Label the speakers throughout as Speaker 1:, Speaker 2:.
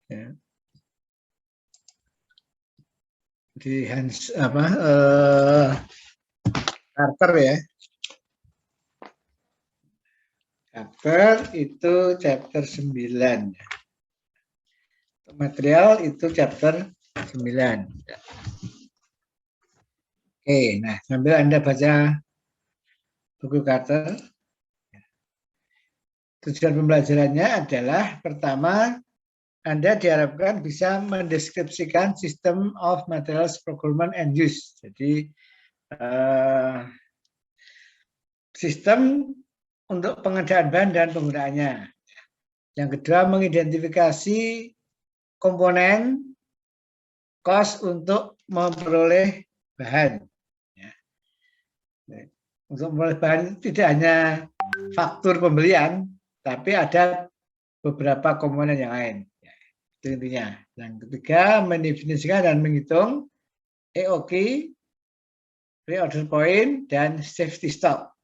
Speaker 1: Ya. Di Carter ya. Carter itu chapter 9. Material itu chapter 9. Oke, nah sambil Anda baca buku Carter, tujuan pembelajarannya adalah pertama, Anda diharapkan bisa mendeskripsikan sistem of materials procurement and use. Jadi sistem untuk pengadaan bahan dan penggunaannya. Yang kedua, mengidentifikasi komponen cost untuk memperoleh bahan. Untuk memperoleh bahan itu tidak hanya faktur pembelian, tapi ada beberapa komponen yang lain. Itu intinya. Yang ketiga, mendefinisikan dan menghitung EOQ, pre-order point, dan safety stock.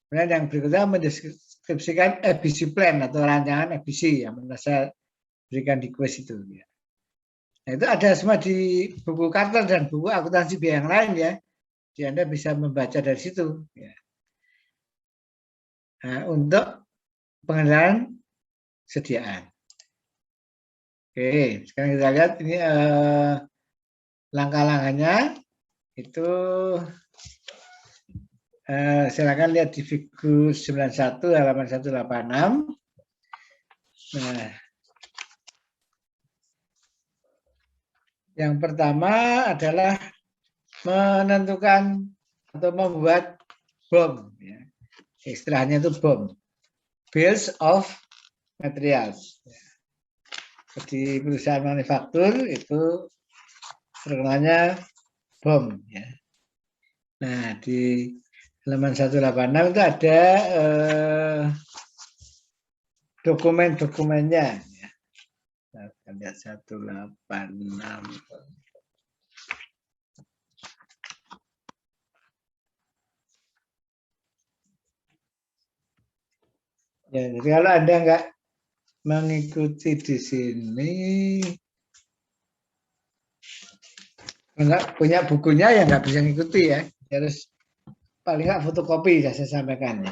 Speaker 1: Kemudian yang berikutnya mendeskripsikan ABC plan atau rancangan ABC yang pernah saya berikan di kuis itu. Nah, itu ada semua di buku Carter dan buku akuntansi biaya yang lain ya. Jadi Anda bisa membaca dari situ. Nah, untuk pengenalan sediaan. Oke, sekarang kita lihat ini langkah-langkahnya. Itu silakan lihat di Figur 91 halaman 186. Nah, yang pertama adalah menentukan atau membuat BOM. Ya. Istilahnya itu BOM, Bills of Materials. Di perusahaan manufaktur itu terkenalnya BOM. Ya. Nah, di halaman 186 itu ada dokumen-dokumennya. Ya. Kita lihat 186. Ya, jadi kalau Anda nggak mengikuti di sini, nggak punya bukunya ya nggak bisa ngikuti ya. Harus paling nggak fotokopi ya saya sampaikan.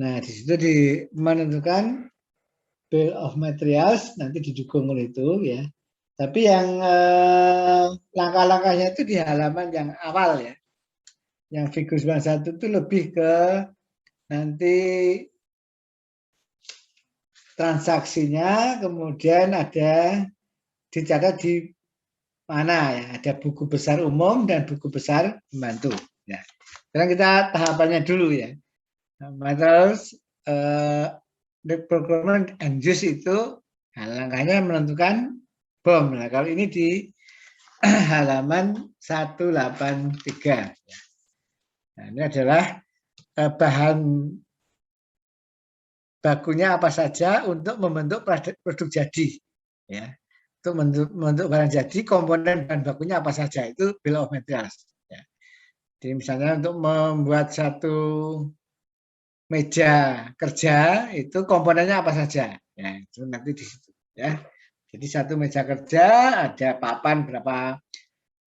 Speaker 1: Nah, di situ menentukan bill of materials nanti didukung oleh itu ya. Tapi yang langkah-langkahnya itu di halaman yang awal ya. Yang figur 91 itu lebih ke nanti transaksinya, kemudian ada dicatat di mana ya, ada buku besar umum dan buku besar pembantu. Ya. Sekarang kita tahapannya dulu ya. Materials procurement and use itu langkahnya menentukan BOM. Nah, kalau ini di halaman 183. Nah, ini adalah bahan bakunya apa saja untuk membentuk produk jadi. Ya. Untuk membentuk barang jadi, komponen bahan bakunya apa saja, itu bill of materials. Ya. Jadi misalnya untuk membuat satu meja kerja, itu komponennya apa saja. Ya, itu nanti di situ. Ya. Jadi satu meja kerja ada papan berapa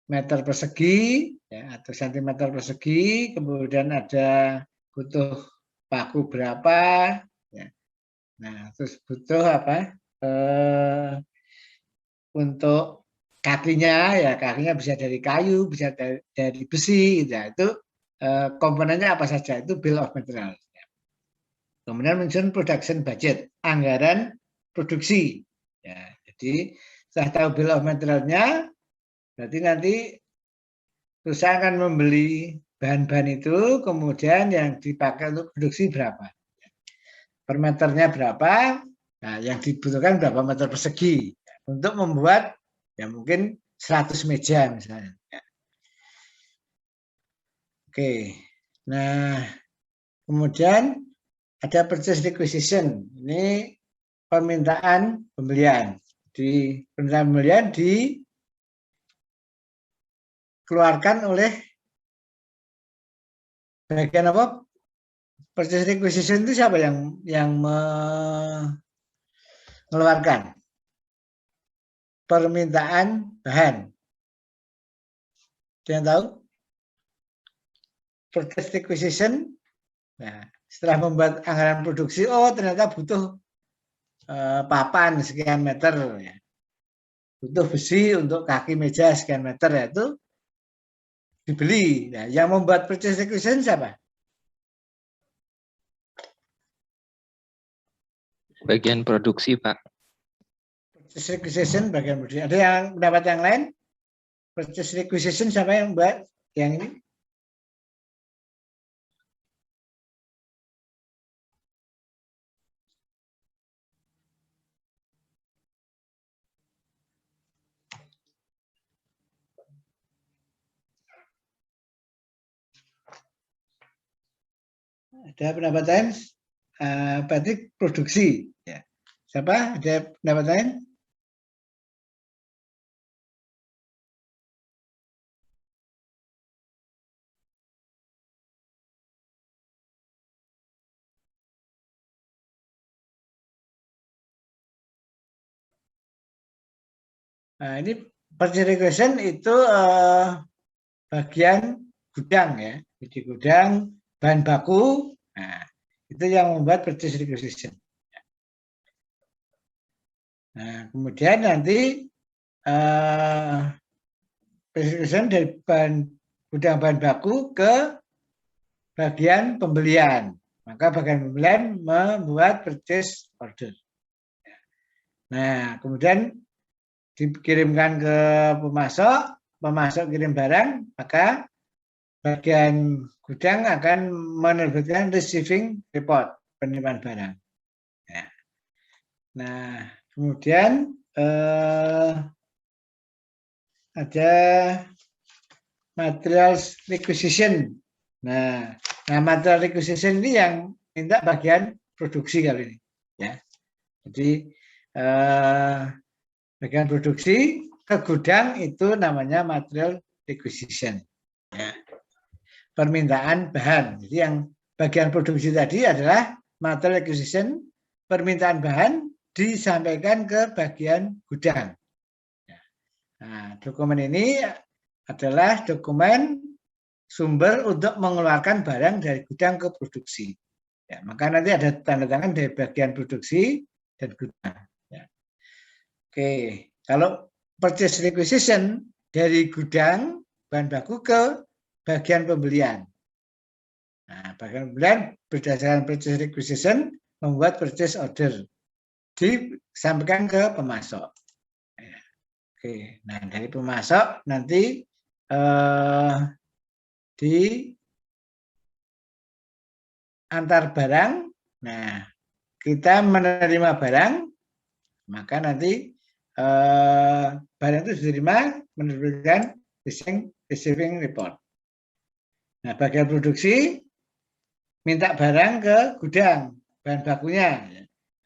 Speaker 1: meter persegi, ya, atau sentimeter persegi, kemudian ada butuh paku berapa, ya. Nah, terus butuh apa? Untuk kakinya, ya kakinya bisa dari kayu, bisa dari besi, gitu. Itu komponennya apa saja, itu bill of material. Kemudian menyusun production budget, anggaran produksi. Ya, jadi setelah tahu bill of materialnya, berarti nanti perusahaan akan membeli bahan-bahan itu, kemudian yang dipakai untuk produksi berapa. Per meternya berapa, nah yang dibutuhkan berapa meter persegi. Untuk membuat ya mungkin 100 meja misalnya. Oke, nah kemudian ada purchase requisition. Ini permintaan pembelian. Di permintaan pembelian dikeluarkan oleh bagian apa? Purchase requisition itu siapa yang mengeluarkan permintaan bahan. Ada yang tahu? Purchase requisition. Nah, setelah membuat anggaran produksi, oh ternyata butuh papan sekian meter, ya. Butuh besi untuk kaki meja sekian meter, ya, itu dibeli. Nah, yang membuat purchase requisition siapa?
Speaker 2: Bagian produksi, Pak.
Speaker 1: Purchase requisition bagian produksi. Ada yang pendapat yang lain? Purchase requisition siapa yang buat? Yang ini? Ada pendapat lain? Berarti produksi. Ya. Siapa? Ada pendapat lain? Nah, ini purchase requisition itu bagian gudang, ya. Jadi gudang, bahan baku, nah, itu yang membuat purchase requisition. Nah, kemudian nanti purchase requisition dari gudang bahan baku ke bagian pembelian. Maka bagian pembelian membuat purchase order. Nah, kemudian dikirimkan ke pemasok, pemasok kirim barang, maka bagian gudang akan menerbitkan receiving report, penerimaan barang. Ya. Nah, kemudian ada materials requisition. Nah, material requisition ini yang minta bagian produksi kali ini. Ya. Jadi bagian produksi ke gudang itu namanya material requisition. Ya. Permintaan bahan. Jadi yang bagian produksi tadi adalah material requisition, permintaan bahan disampaikan ke bagian gudang. Nah, dokumen ini adalah dokumen sumber untuk mengeluarkan barang dari gudang ke produksi. Ya, maka nanti ada tanda tangan dari bagian produksi dan gudang. Ya. Oke, kalau purchase requisition dari gudang bahan baku ke bagian pembelian. Nah, bagian pembelian berdasarkan purchase requisition membuat purchase order disampaikan ke pemasok. Ya. Oke, nah dari pemasok nanti di antar barang. Nah, kita menerima barang, maka nanti barang itu diterima menerbitkan receiving report. Nah, bagian produksi minta barang ke gudang bahan bakunya.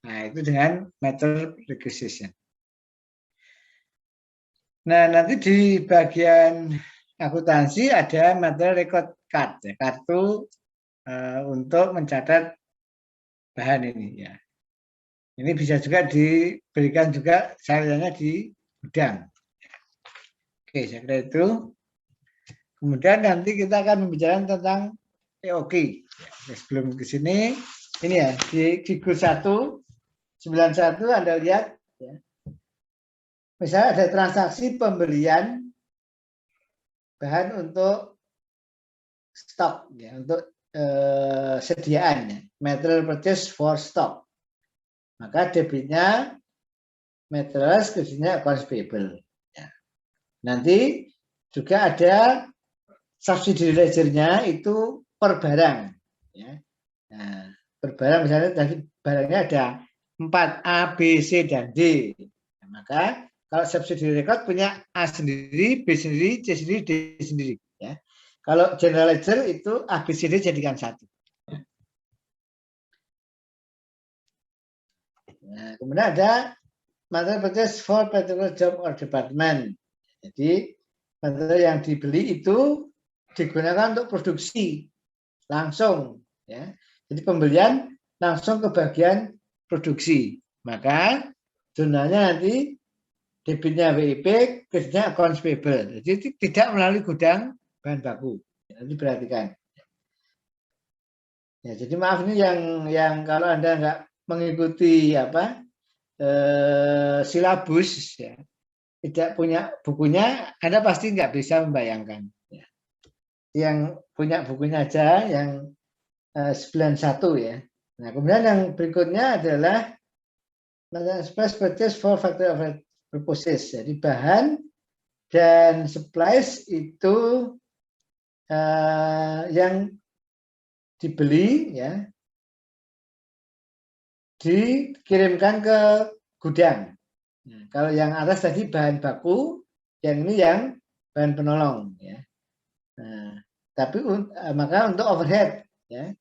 Speaker 1: Nah, itu dengan material requisition. Nah, nanti di bagian akuntansi ada material record card, ya, kartu untuk mencatat bahan ini, ya. Ini bisa juga diberikan juga salahnya di gudang. Oke, saya kira itu. Kemudian nanti kita akan membicarakan tentang EOQ. Ya, sebelum ke sini, ini ya di figur 191 Anda lihat, ya. Misalnya ada transaksi pembelian bahan untuk stok, ya, untuk sediaan, ya, material purchase for stock. Maka debitnya materials, kreditnya accounts payable. Ya. Nanti juga ada subsidiary ledger-nya itu per barang. Ya. Nah, per barang misalnya tadi barangnya ada 4 A, B, C, dan D. Nah, maka kalau subsidiary record punya A sendiri, B sendiri, C sendiri, D sendiri. Ya. Kalau general ledger itu A, B, C, D jadikan satu. Nah, kemudian ada material purchase for particular job or department. Jadi material yang dibeli itu digunakan untuk produksi langsung, ya. Jadi pembelian langsung ke bagian produksi. Maka zonanya nanti debitnya WIP, kreditnya accounts payable. Jadi tidak melalui gudang bahan baku. Nanti perhatikan. Ya, jadi maaf ini yang kalau Anda nggak mengikuti silabus, ya, tidak punya bukunya, Anda pasti nggak bisa membayangkan. Ya. Yang punya bukunya aja yang 91 ya. Nah, kemudian yang berikutnya adalah express purchase for factory overhead purposes. Jadi bahan dan supplies itu yang dibeli ya dikirimkan ke gudang. Nah, kalau yang atas tadi bahan baku, yang ini yang bahan penolong ya. Nah, tapi maka untuk overhead ya,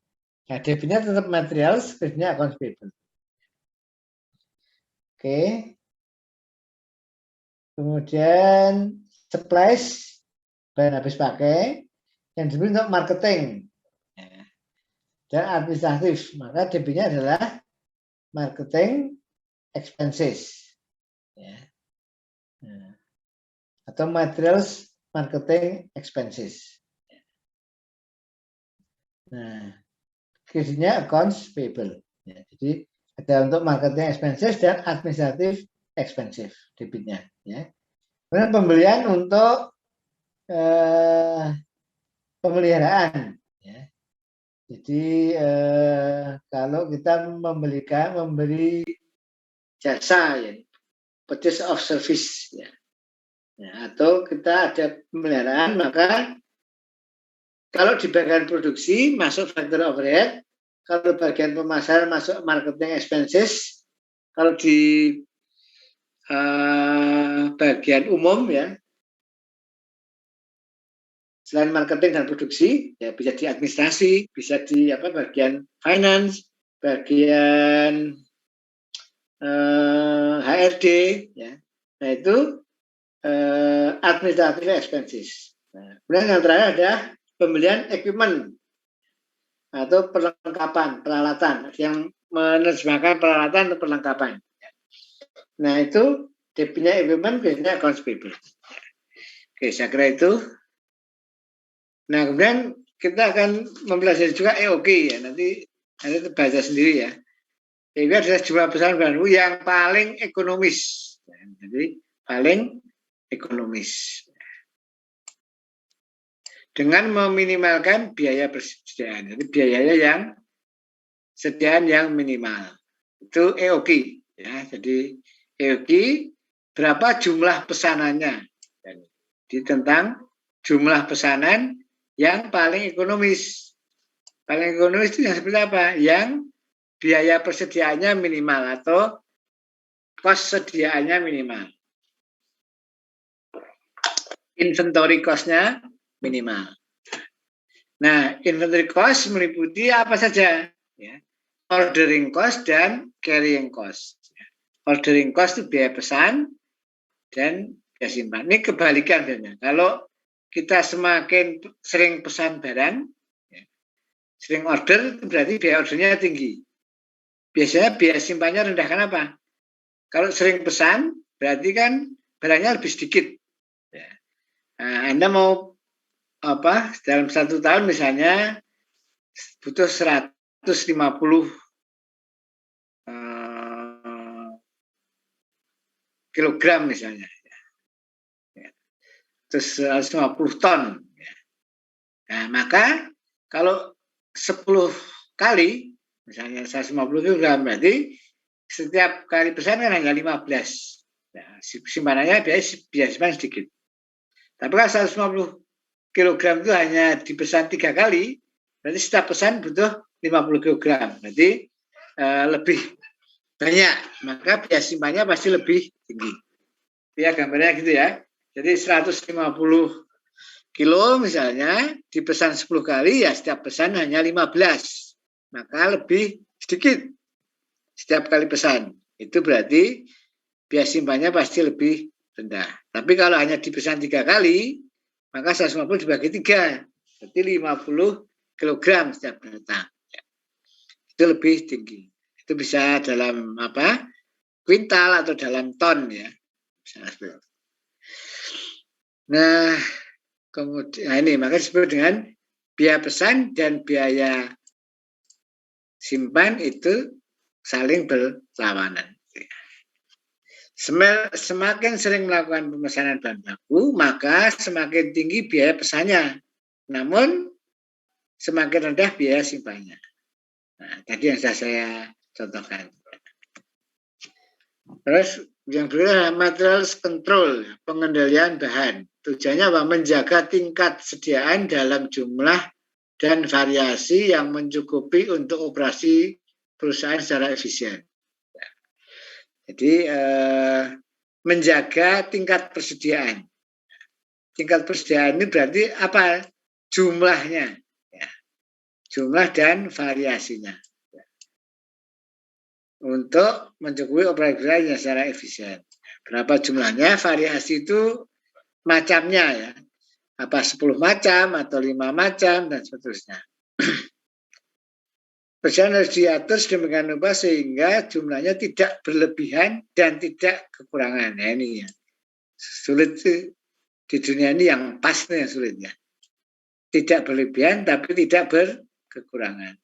Speaker 1: nah, debitnya tetap materials, kreditnya accounts payable. Oke. Kemudian supplies bahan habis pakai yang dibeli untuk marketing dan administratif, maka debitnya adalah marketing expenses ya. Nah, atau materials marketing expenses. Nah, kreditnya accounts payable ya. Jadi ada untuk marketing expenses dan administrative expenses debitnya ya. Kemudian pembelian untuk pemeliharaan ya. Jadi kalau kita membeli jasa ya, purchase of service ya. Ya, atau kita ada pemeliharaan, maka kalau di bagian produksi masuk factory overhead, kalau bagian pemasaran masuk marketing expenses, kalau di bagian umum ya, selain marketing dan produksi, ya bisa di administrasi, bisa di bagian finance, bagian HRD, ya. Nah itu administrative expenses. Nah, kemudian yang terakhir ada pembelian equipment atau perlengkapan, peralatan, yang menerjemahkan peralatan atau perlengkapan. Nah itu debitnya equipment, biasanya accounts payable. Oke, saya kira itu. Nah, kemudian kita akan mempelajari juga EOQ ya. Nanti baca sendiri ya. Ini adalah jumlah pesanan bahan yang paling ekonomis. Jadi paling ekonomis. Dengan meminimalkan biaya persediaan. Jadi biayanya yang sediaan yang minimal. Itu EOQ ya. Jadi EOQ berapa jumlah pesanannya. Jadi tentang jumlah pesanan yang paling ekonomis. Paling ekonomis itu yang seperti apa? Yang biaya persediaannya minimal atau cost sediaannya minimal. Inventory cost-nya minimal. Nah, inventory cost meliputi apa saja? Ya. Ordering cost dan carrying cost. Ordering cost itu biaya pesan dan biaya simpan. Ini kebalikan sebenarnya. Kalau kita semakin sering pesan barang, sering order, itu berarti biaya ordernya tinggi. Biasanya biaya simpannya rendah. Kenapa? Kalau sering pesan, berarti kan barangnya lebih sedikit. Nah, Anda mau dalam 1 tahun misalnya butuh 150 kilogram misalnya. Terus 150 ton. Nah, maka kalau 10 kali, misalnya 150 kilogram, berarti setiap kali pesan kan hanya 15. Nah, simpanannya biasa simpan sedikit. Tapi kalau 150 kilogram itu hanya dipesan 3 kali, berarti setiap pesan butuh 50 kilogram. Berarti lebih banyak, maka biaya simpannya pasti lebih tinggi. Ya, gambarnya gitu ya. Jadi 150 kilo misalnya dipesan 10 kali, ya setiap pesan hanya 15. Maka lebih sedikit setiap kali pesan. Itu berarti biaya simpannya pasti lebih rendah. Tapi kalau hanya dipesan 3 kali, maka 150 dibagi 3. Berarti 50 kilogram setiap datang. Itu lebih tinggi. Itu bisa dalam kuintal atau dalam ton ya. Nah, kemudian ini maka disebut dengan biaya pesan dan biaya simpan itu saling berlawanan. Semakin sering melakukan pemesanan bahan baku, maka semakin tinggi biaya pesannya. Namun semakin rendah biaya simpannya. Nah, tadi yang sudah saya contohkan. Terus yang berikutnya material control, pengendalian bahan. Tujuannya apa? Menjaga tingkat sediaan dalam jumlah dan variasi yang mencukupi untuk operasi perusahaan secara efisien. Jadi menjaga tingkat persediaan. Tingkat persediaan ini berarti apa? Jumlahnya, ya. Jumlah dan variasinya. Untuk mencukupi operasi secara efisien. Berapa jumlahnya? Variasi itu macamnya ya. Apa 10 macam atau 5 macam dan seterusnya. Persediaan harus diatur sedemikian rupa sehingga jumlahnya tidak berlebihan dan tidak kekurangan. Nah, ini ya. Sulit di dunia ini yang pas yang sulit ya. Tidak berlebihan tapi tidak berkekurangan.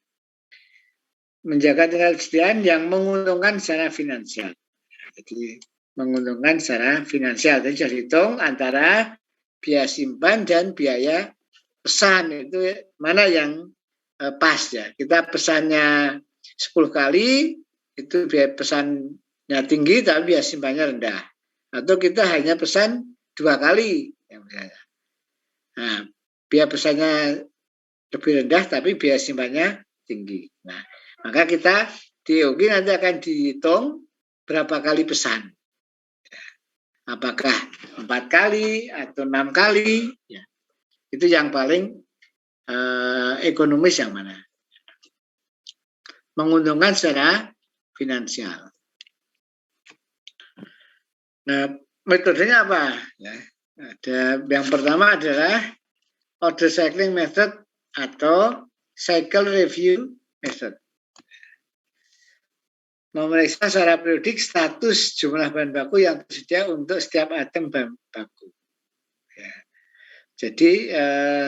Speaker 1: Menjaga tingkat persediaan yang menguntungkan secara finansial. Jadi menguntungkan secara finansial. Jadi sudah dihitung antara biaya simpan dan biaya pesan itu mana yang pas ya. Kita pesannya 10 kali itu biaya pesannya tinggi tapi biaya simpannya rendah. Atau kita hanya pesan 2 kali ya misalnya. Nah, biaya pesannya lebih rendah tapi biaya simpannya tinggi. Nah, maka kita di IOG nanti akan dihitung berapa kali pesan. Apakah 4 kali atau 6 kali. Ya. Itu yang paling ekonomis yang mana. Menguntungkan secara finansial. Nah, metodenya apa? Ya, ada yang pertama adalah order cycling method atau cycle review method. Memeriksa secara periodik status jumlah bahan baku yang tersedia untuk setiap item bahan baku. Ya. Jadi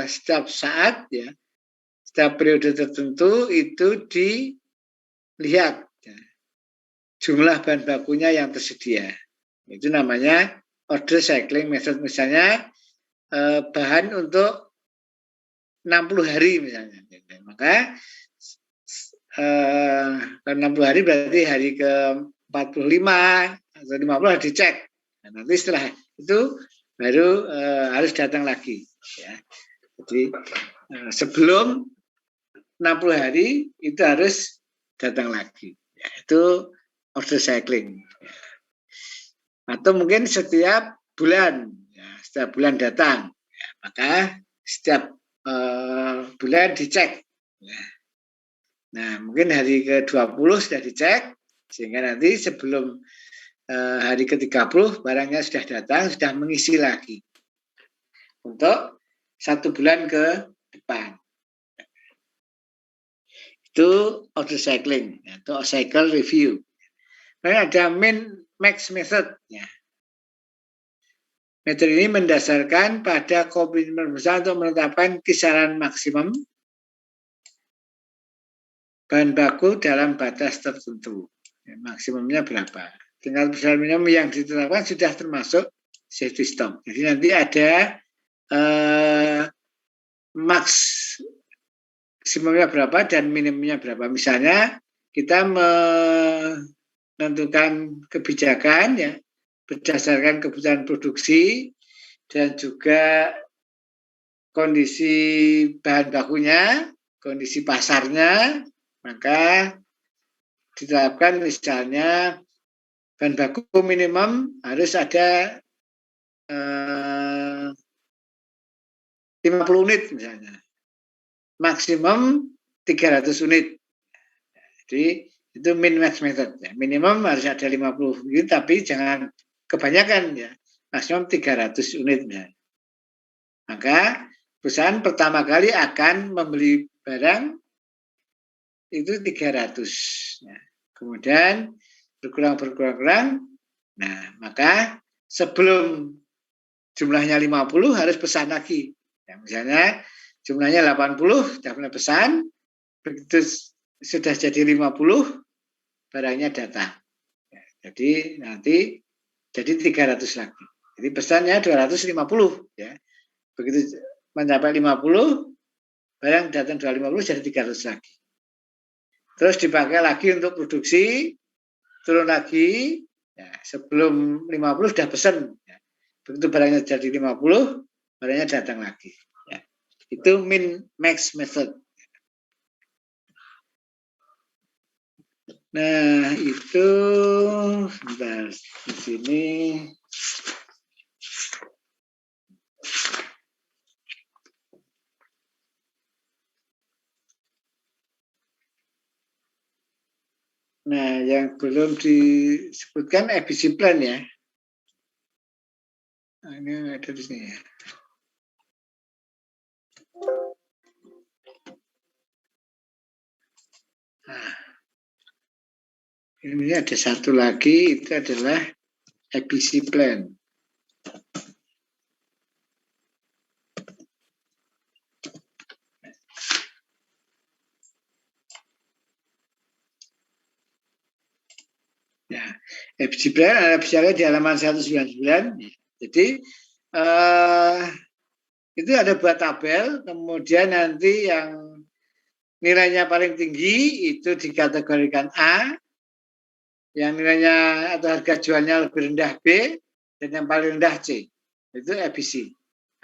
Speaker 1: setiap saat ya, setiap periode tertentu itu dilihat ya, jumlah bahan bakunya yang tersedia. Itu namanya order cycling method. Misalnya bahan untuk 60 hari misalnya. Maka 60 hari berarti hari ke-45 atau 50 harus dicek. Nah, nanti setelah itu baru harus datang lagi. Ya. Jadi sebelum 60 hari itu harus datang lagi. Ya, itu order cycling. Ya. Atau mungkin setiap bulan, ya, setiap bulan datang. Ya, maka setiap bulan dicek. Ya. Nah, mungkin hari ke-20 sudah dicek, sehingga nanti sebelum hari ke-30 barangnya sudah datang, sudah mengisi lagi. Untuk 1 bulan ke depan. Itu order cycling, atau cycle review. Kemudian ada min-max method. Ya. Metode ini mendasarkan pada komitmen perusahaan untuk menetapkan kisaran maksimum bahan baku dalam batas tertentu. Ya, maksimumnya berapa? Tingkat persediaan minimum yang ditetapkan sudah termasuk safety stock. Jadi nanti ada maksimumnya berapa dan minimumnya berapa. Misalnya kita menentukan kebijakan ya berdasarkan kebutuhan produksi dan juga kondisi bahan bakunya, kondisi pasarnya. Maka ditetapkan misalnya bahan baku minimum harus ada 50 unit misalnya. Maksimum 300 unit. Jadi itu min-max method. Ya. Minimum harus ada 50 unit tapi jangan kebanyakan ya. Maksimum 300 unit. Ya. Maka perusahaan pertama kali akan membeli barang itu 300. Ya. Kemudian berkurang. Nah, maka sebelum jumlahnya 50 harus pesan lagi. Ya, misalnya jumlahnya 80, sudah mulai pesan, begitu sudah jadi 50, barangnya datang. Ya, jadi nanti jadi 300 lagi. Jadi pesannya 250 ya. Begitu mencapai 50, barang datang 250 jadi 300 lagi. Terus dipakai lagi untuk produksi, turun lagi, ya, sebelum 50 sudah pesan. Ya. Begitu barangnya jadi 50, barangnya datang lagi. Ya. Itu min-max method. Nah, itu sebentar di sini. Nah, yang belum disebutkan ABC plan ya. Nah, ini ada di sini ya. Nah, ini ada satu lagi, itu adalah ABC plan. Ya, ABC plan ada bicara di halaman 199. Jadi itu ada buat tabel, kemudian nanti yang nilainya paling tinggi itu dikategorikan A, yang nilainya atau harga jualnya lebih rendah B, dan yang paling rendah C. Itu ABC.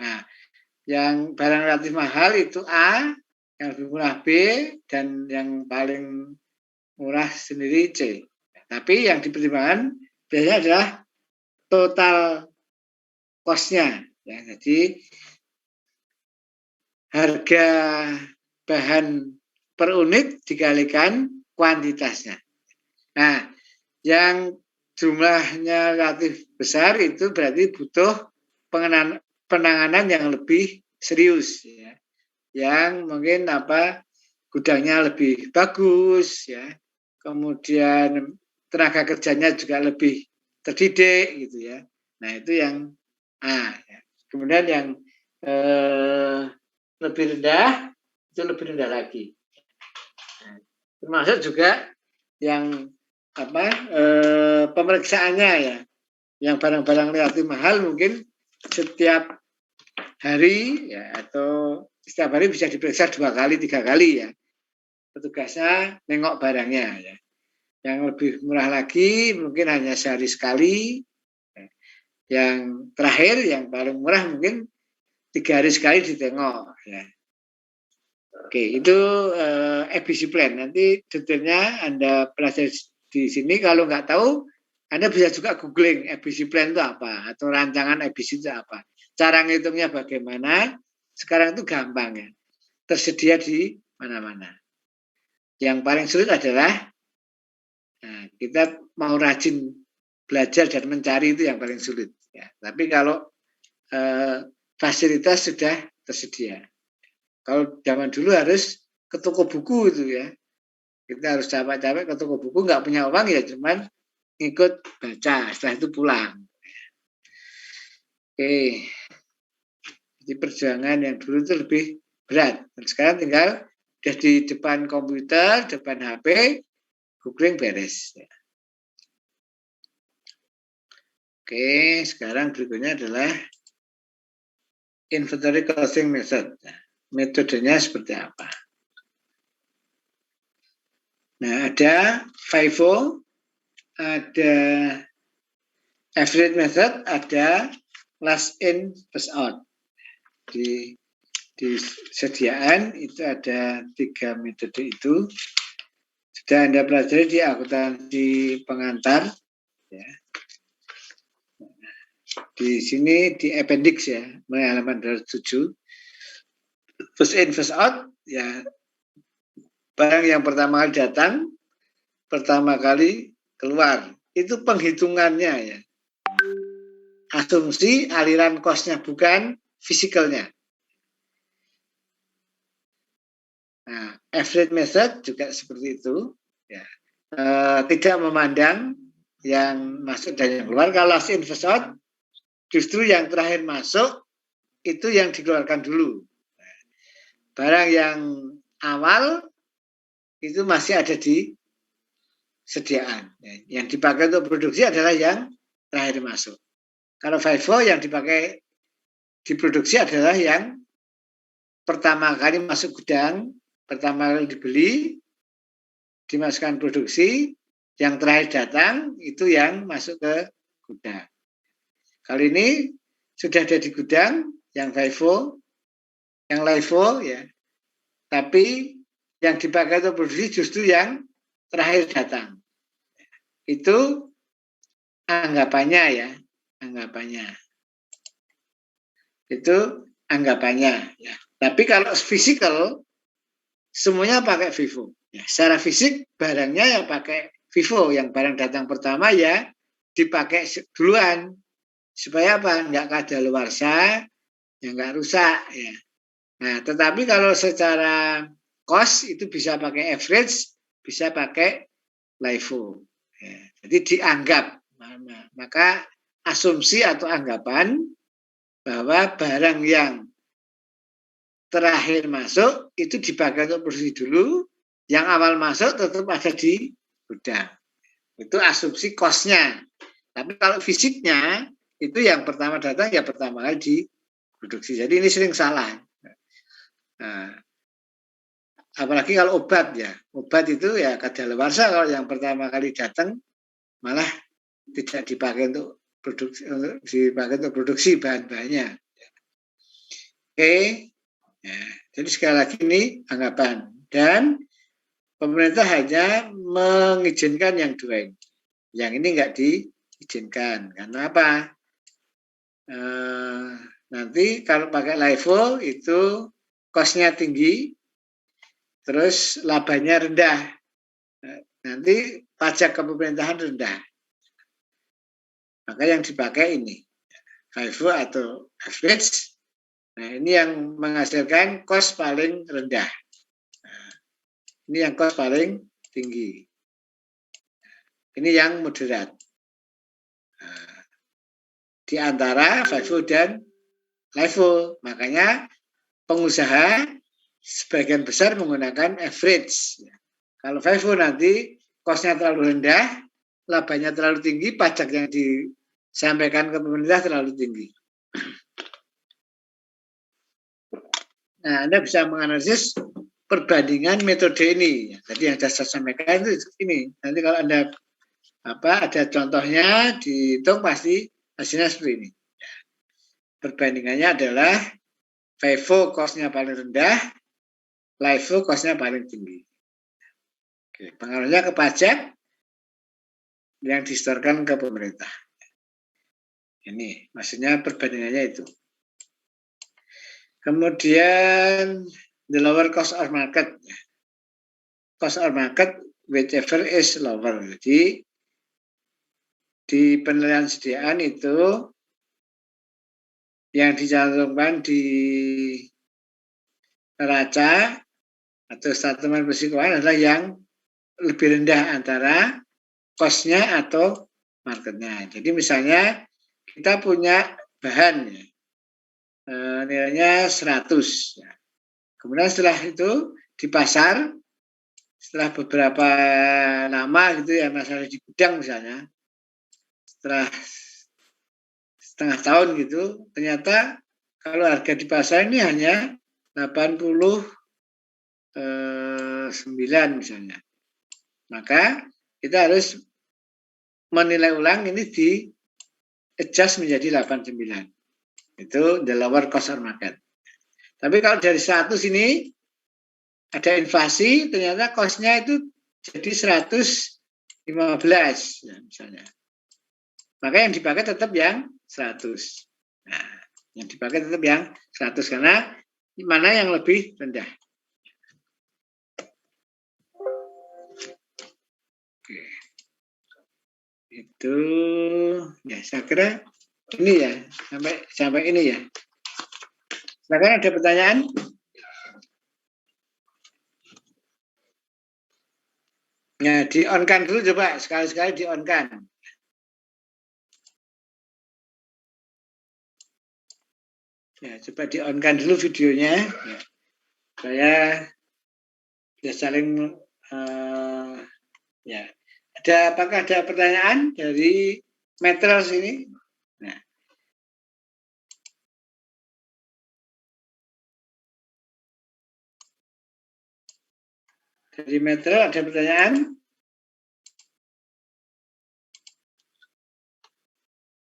Speaker 1: Nah, yang barang relatif mahal itu A, yang lebih murah B, dan yang paling murah sendiri C. Tapi yang dipertimbangkan biasanya adalah total cost-nya. Ya, jadi harga bahan per unit dikalikan kuantitasnya. Nah, yang jumlahnya relatif besar itu berarti butuh penanganan yang lebih serius, ya. Yang mungkin gudangnya lebih bagus, ya. Kemudian tenaga kerjanya juga lebih terdidik, gitu ya. Nah, itu yang A. Ya. Kemudian yang lebih rendah itu lebih rendah lagi. Nah, termasuk juga yang pemeriksaannya ya, yang barang-barang relatif mahal mungkin setiap hari ya atau setiap hari bisa diperiksa 2 kali 3 kali ya, petugasnya nengok barangnya ya. Yang lebih murah lagi mungkin hanya sehari sekali, yang terakhir yang paling murah mungkin 3 hari sekali ditengok ya. Oke, itu ABC plan. Nanti detailnya Anda pelajari di sini. Kalau nggak tahu, Anda bisa juga googling ABC plan itu apa, atau rancangan ABC itu apa. Cara ngitungnya bagaimana, sekarang itu gampang ya. Tersedia di mana-mana. Yang paling sulit adalah, kita mau rajin belajar dan mencari itu yang paling sulit. Ya. Tapi kalau fasilitas sudah tersedia. Kalau zaman dulu harus ke toko buku itu ya. Kita harus capek-capek ke toko buku, nggak punya uang ya cuman ikut baca, setelah itu pulang. Oke. Jadi perjuangan yang dulu itu lebih berat. Dan sekarang tinggal udah di depan komputer, depan HP, googling beres. Oke, sekarang berikutnya adalah inventory costing method. Metodenya seperti apa? Nah, ada FIFO, ada average method, ada last in first out. Di sediaan itu ada 3 metode itu. Sudah Anda pelajari di akuntansi pengantar. Ya. Di sini di appendix ya, mulai halaman 207. First in first out, ya barang yang pertama kali datang, pertama kali keluar. Itu penghitungannya ya. Asumsi aliran cost-nya, bukan fisikalnya. Nah, average method juga seperti itu. Ya. Tidak memandang yang masuk dan yang keluar. Kalau last in first out, justru yang terakhir masuk itu yang dikeluarkan dulu. Barang yang awal itu masih ada di sediaan. Yang dipakai untuk produksi adalah yang terakhir masuk. Kalau FIFO yang dipakai diproduksi adalah yang pertama kali masuk gudang, pertama kali dibeli, dimasukkan produksi, yang terakhir datang itu yang masuk ke gudang. Kali ini sudah ada di gudang yang FIFO, yang LIFO ya. Tapi yang dipakai untuk produksi justru yang terakhir datang. Itu anggapannya ya, anggapannya. Itu anggapannya ya. Tapi kalau physical semuanya pakai FIFO. Ya, secara fisik barangnya yang pakai FIFO, yang barang datang pertama ya dipakai duluan supaya apa? Nggak kadaluarsa, ya nggak rusak ya. Nah, tetapi kalau secara cost itu bisa pakai average, bisa pakai LIFO. Ya, jadi dianggap, maka asumsi atau anggapan bahwa barang yang terakhir masuk itu dipakai untuk produksi dulu, yang awal masuk tetap ada di gudang. Itu asumsi cost-nya. Tapi kalau fisiknya itu yang pertama datang ya pertama kali diproduksi. Jadi ini sering salah. Nah, apalagi kalau obat ya, obat itu ya kadaluarsa kalau yang pertama kali datang malah tidak dipakai untuk produksi bahan-bahannya. Oke. Ya, jadi sekali lagi ini anggapan dan pemerintah hanya mengizinkan yang dua ini. Yang ini enggak diizinkan. Karena apa? Nanti kalau pakai LIFO itu cost-nya tinggi, terus labanya rendah. Nanti pajak ke pemerintahan rendah. Maka yang dipakai ini, LIFO atau average. Nah, ini yang menghasilkan cost paling rendah. Nah, ini yang cost paling tinggi. Ini yang moderat. Nah, di antara FIFO dan LIFO. Makanya pengusaha sebagian besar menggunakan average. Kalau FIFO nanti cost-nya terlalu rendah, labanya terlalu tinggi, pajak yang disampaikan ke pemerintah terlalu tinggi. Nah, Anda bisa menganalisis perbandingan metode ini. Tadi yang saya sampaikan itu ini. Nanti kalau Anda ada contohnya dihitung pasti hasilnya seperti ini. Perbandingannya adalah FIFO cost-nya paling rendah, LIFO cost-nya paling tinggi. Oke, pengaruhnya ke pajak yang disetorkan ke pemerintah. Ini maksudnya perbandingannya itu. Kemudian the lower cost of market. Cost of market whichever is lower. Jadi di penilaian sediaan itu yang dicantumkan di neraca atau statement posisi keuangan adalah yang lebih rendah antara cost-nya atau marketnya. Jadi misalnya kita punya bahan ya, nilainya 100. Kemudian setelah itu di pasar, setelah beberapa lama gitu ya, masalah di gudang misalnya, setelah setengah tahun gitu, ternyata kalau harga di pasar ini hanya 89 misalnya. Maka kita harus menilai ulang ini di adjust menjadi 89. Itu the lower cost of market. Tapi kalau dari 100 ini ada inflasi, ternyata cost-nya itu jadi 115 ya, misalnya. Maka yang dipakai tetap yang 100. Nah, yang dipakai tetap yang 100 karena mana yang lebih rendah. Oke. Itu ya saya kira ini ya sampai ini ya. Silakan ada pertanyaan? Ya, di on kan dulu coba sekali-sekali di on kan. Ya, coba di-on-kan dulu videonya. Ya. Saya bisa saling ya. Apakah ada pertanyaan dari material sini? Nah. Dari material ada pertanyaan?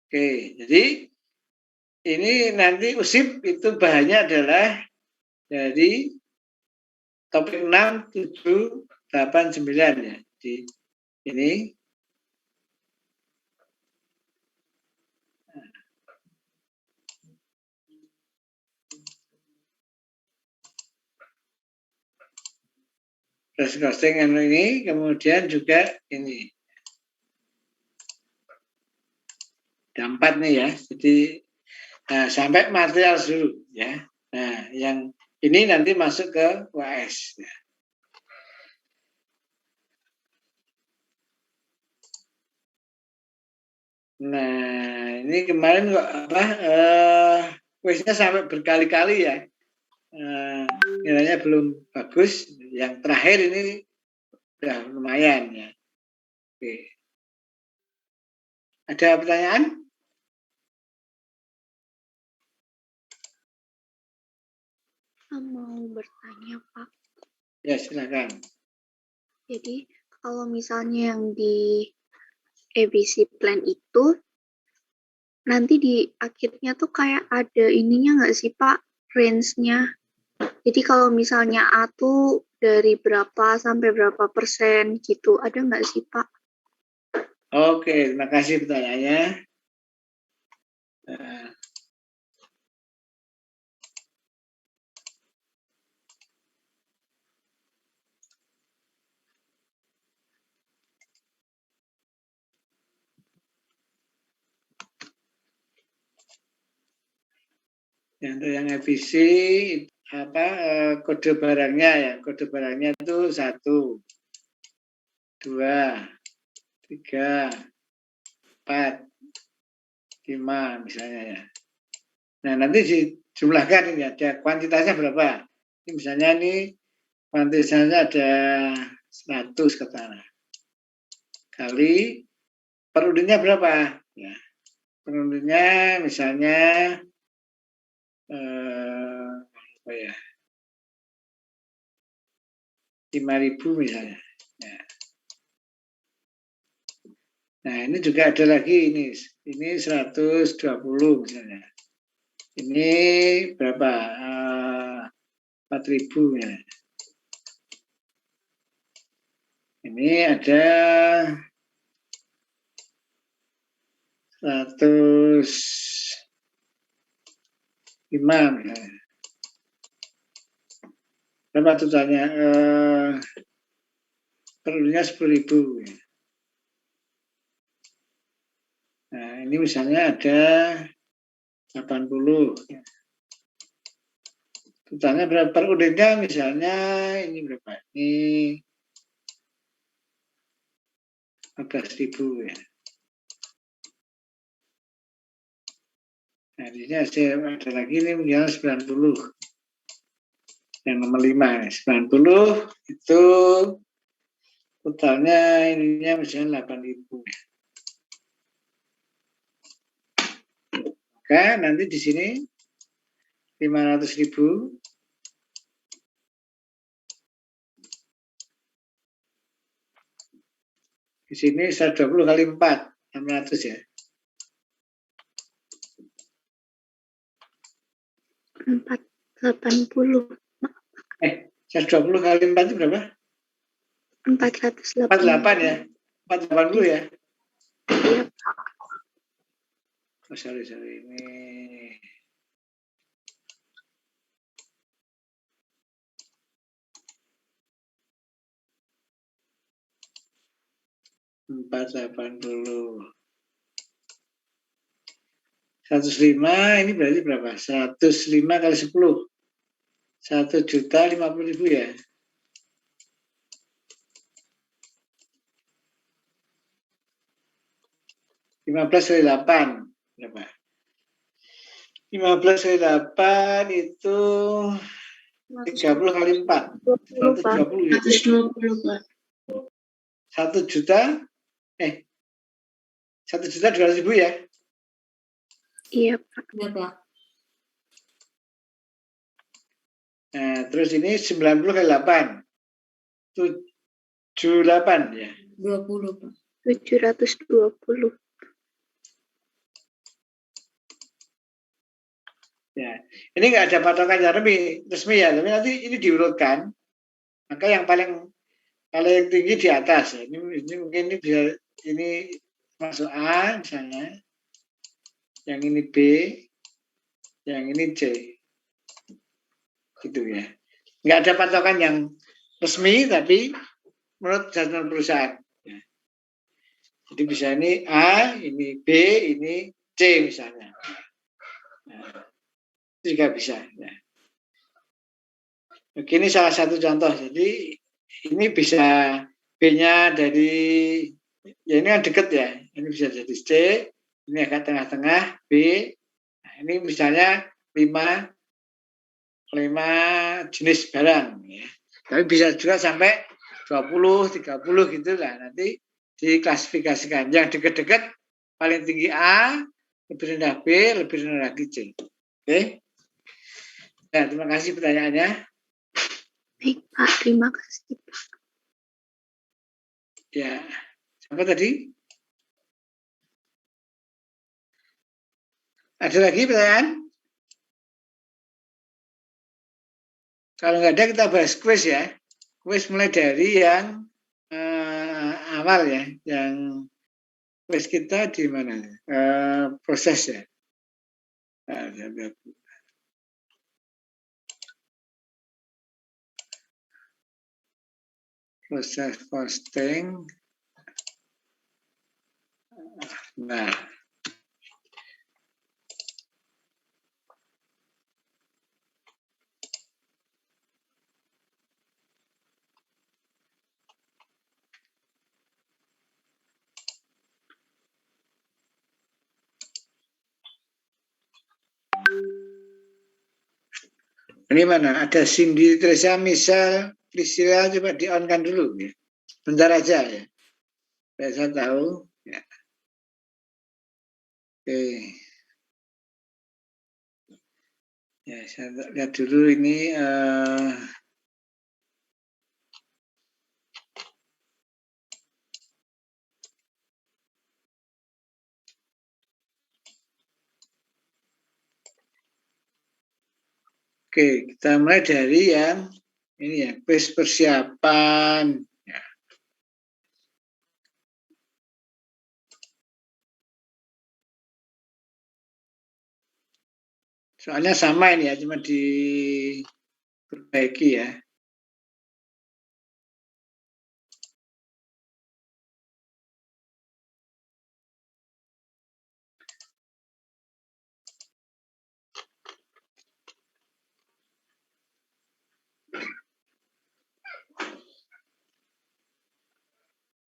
Speaker 1: Oke, jadi ini nanti USIP itu bahannya adalah dari topik 6, 7, 8, 9 ya. Di ini. Press costing ini, kemudian juga ini. Ada 4 nih ya. Jadi sampai material dulu ya. Nah, yang ini nanti masuk ke UAS. Ya. Nah, ini kemarin kok kuisnya sampai berkali-kali ya. Nilainya belum bagus. Yang terakhir ini udah lumayan ya. Oke. Ada pertanyaan?
Speaker 3: Mau bertanya, Pak.
Speaker 1: Ya, silakan.
Speaker 3: Jadi, kalau misalnya yang di ABC plan itu, nanti di akhirnya tuh kayak ada ininya nggak sih, Pak? Range-nya. Jadi kalau misalnya A tuh dari berapa sampai berapa persen gitu, ada nggak sih, Pak?
Speaker 1: Oke, terima kasih pertanyaannya. Untuk yang ABC kode barangnya ya, kode barangnya itu 1, 2, 3, 4, 5 misalnya ya. Nah, nanti dijumlahkan ini ada kuantitasnya berapa. Ini misalnya ini kuantitasnya ada 100 katakanlah. Kali per unitnya berapa? Ya. Per unitnya misalnya apa ya? 5.000 misalnya. Ya. Nah, ini juga ada lagi ini 120 misalnya. Ini berapa? 4.000 ya. Ini ada 105 misalnya. Berapa totalnya? Perlunya 10.000 ya. Nah, ini misalnya ada 80. Totalnya berapa per unitnya misalnya ini berapa? Ini 15.000 ya. Nah, di sini ada lagi ini menjual 90. Yang nomor 5 90 itu totalnya ininya misalnya 8.000 ya. Maka nanti di sini 500.000 di sini 120 kali 4 600 ya.
Speaker 3: 480.
Speaker 1: 120 kali 4 itu berapa?
Speaker 3: 480.
Speaker 1: 48 ya. 480 ya.
Speaker 3: Iya, Pak.
Speaker 1: Oh, sorry ini 480. 105 ini berarti berapa? 105 kali 10. 1.050.000 ya. 15 kali 8 berapa? 15 kali 8 itu 30 kali 4.
Speaker 3: 20, Pak.
Speaker 1: 120 ya.
Speaker 3: 120, Pak.
Speaker 1: 1 juta 1.200.000 ya.
Speaker 3: Iya, Pak.
Speaker 4: Iya, Pak.
Speaker 1: Nah, terus ini 90 kali 8. 78 ya.
Speaker 4: 20, Pak.
Speaker 3: 720.
Speaker 1: Ya. Ini nggak ada patokan yang resmi ya, tapi nanti ini diurutkan. Maka yang paling tinggi di atas ya. Ini mungkin ini bisa ini masuk A misalnya. Yang ini B, yang ini C. Gitu ya. Nggak ada patokan yang resmi, tapi menurut jadwal perusahaan. Ya. Jadi bisa ini A, ini B, ini C misalnya. Nah, itu juga bisa. Ya. Begini salah satu contoh. Jadi ini bisa B-nya dari, ya ini kan deket ya. Ini bisa jadi C, ini agak tengah-tengah B. Nah, ini misalnya 5 jenis barang. Ya. Tapi bisa juga sampai 20, 30 gitu lah. Nanti diklasifikasikan. Yang dekat-dekat paling tinggi A, lebih rendah B, lebih rendah lagi C. Oke. Nah, terima kasih pertanyaannya.
Speaker 3: Baik, Pak. Terima kasih, Pak.
Speaker 1: Ya, siapa tadi? Ada lagi pertanyaan? Kalau nggak ada kita bahas kuis ya. Kuis mulai dari yang awal ya, yang kuis kita di mana? Proses ya. Proses posting. Nah, ini mana? Ada Cindy, Teresa, Misal, Priscilla, coba di-on-kan dulu ya. Bentar aja ya. Biar saya tahu. Ya. Oke. Ya, saya lihat dulu ini. Oke, kita mulai dari yang ini ya, kuis persiapan. Ya. Soalnya sama ini ya, cuma diperbaiki ya.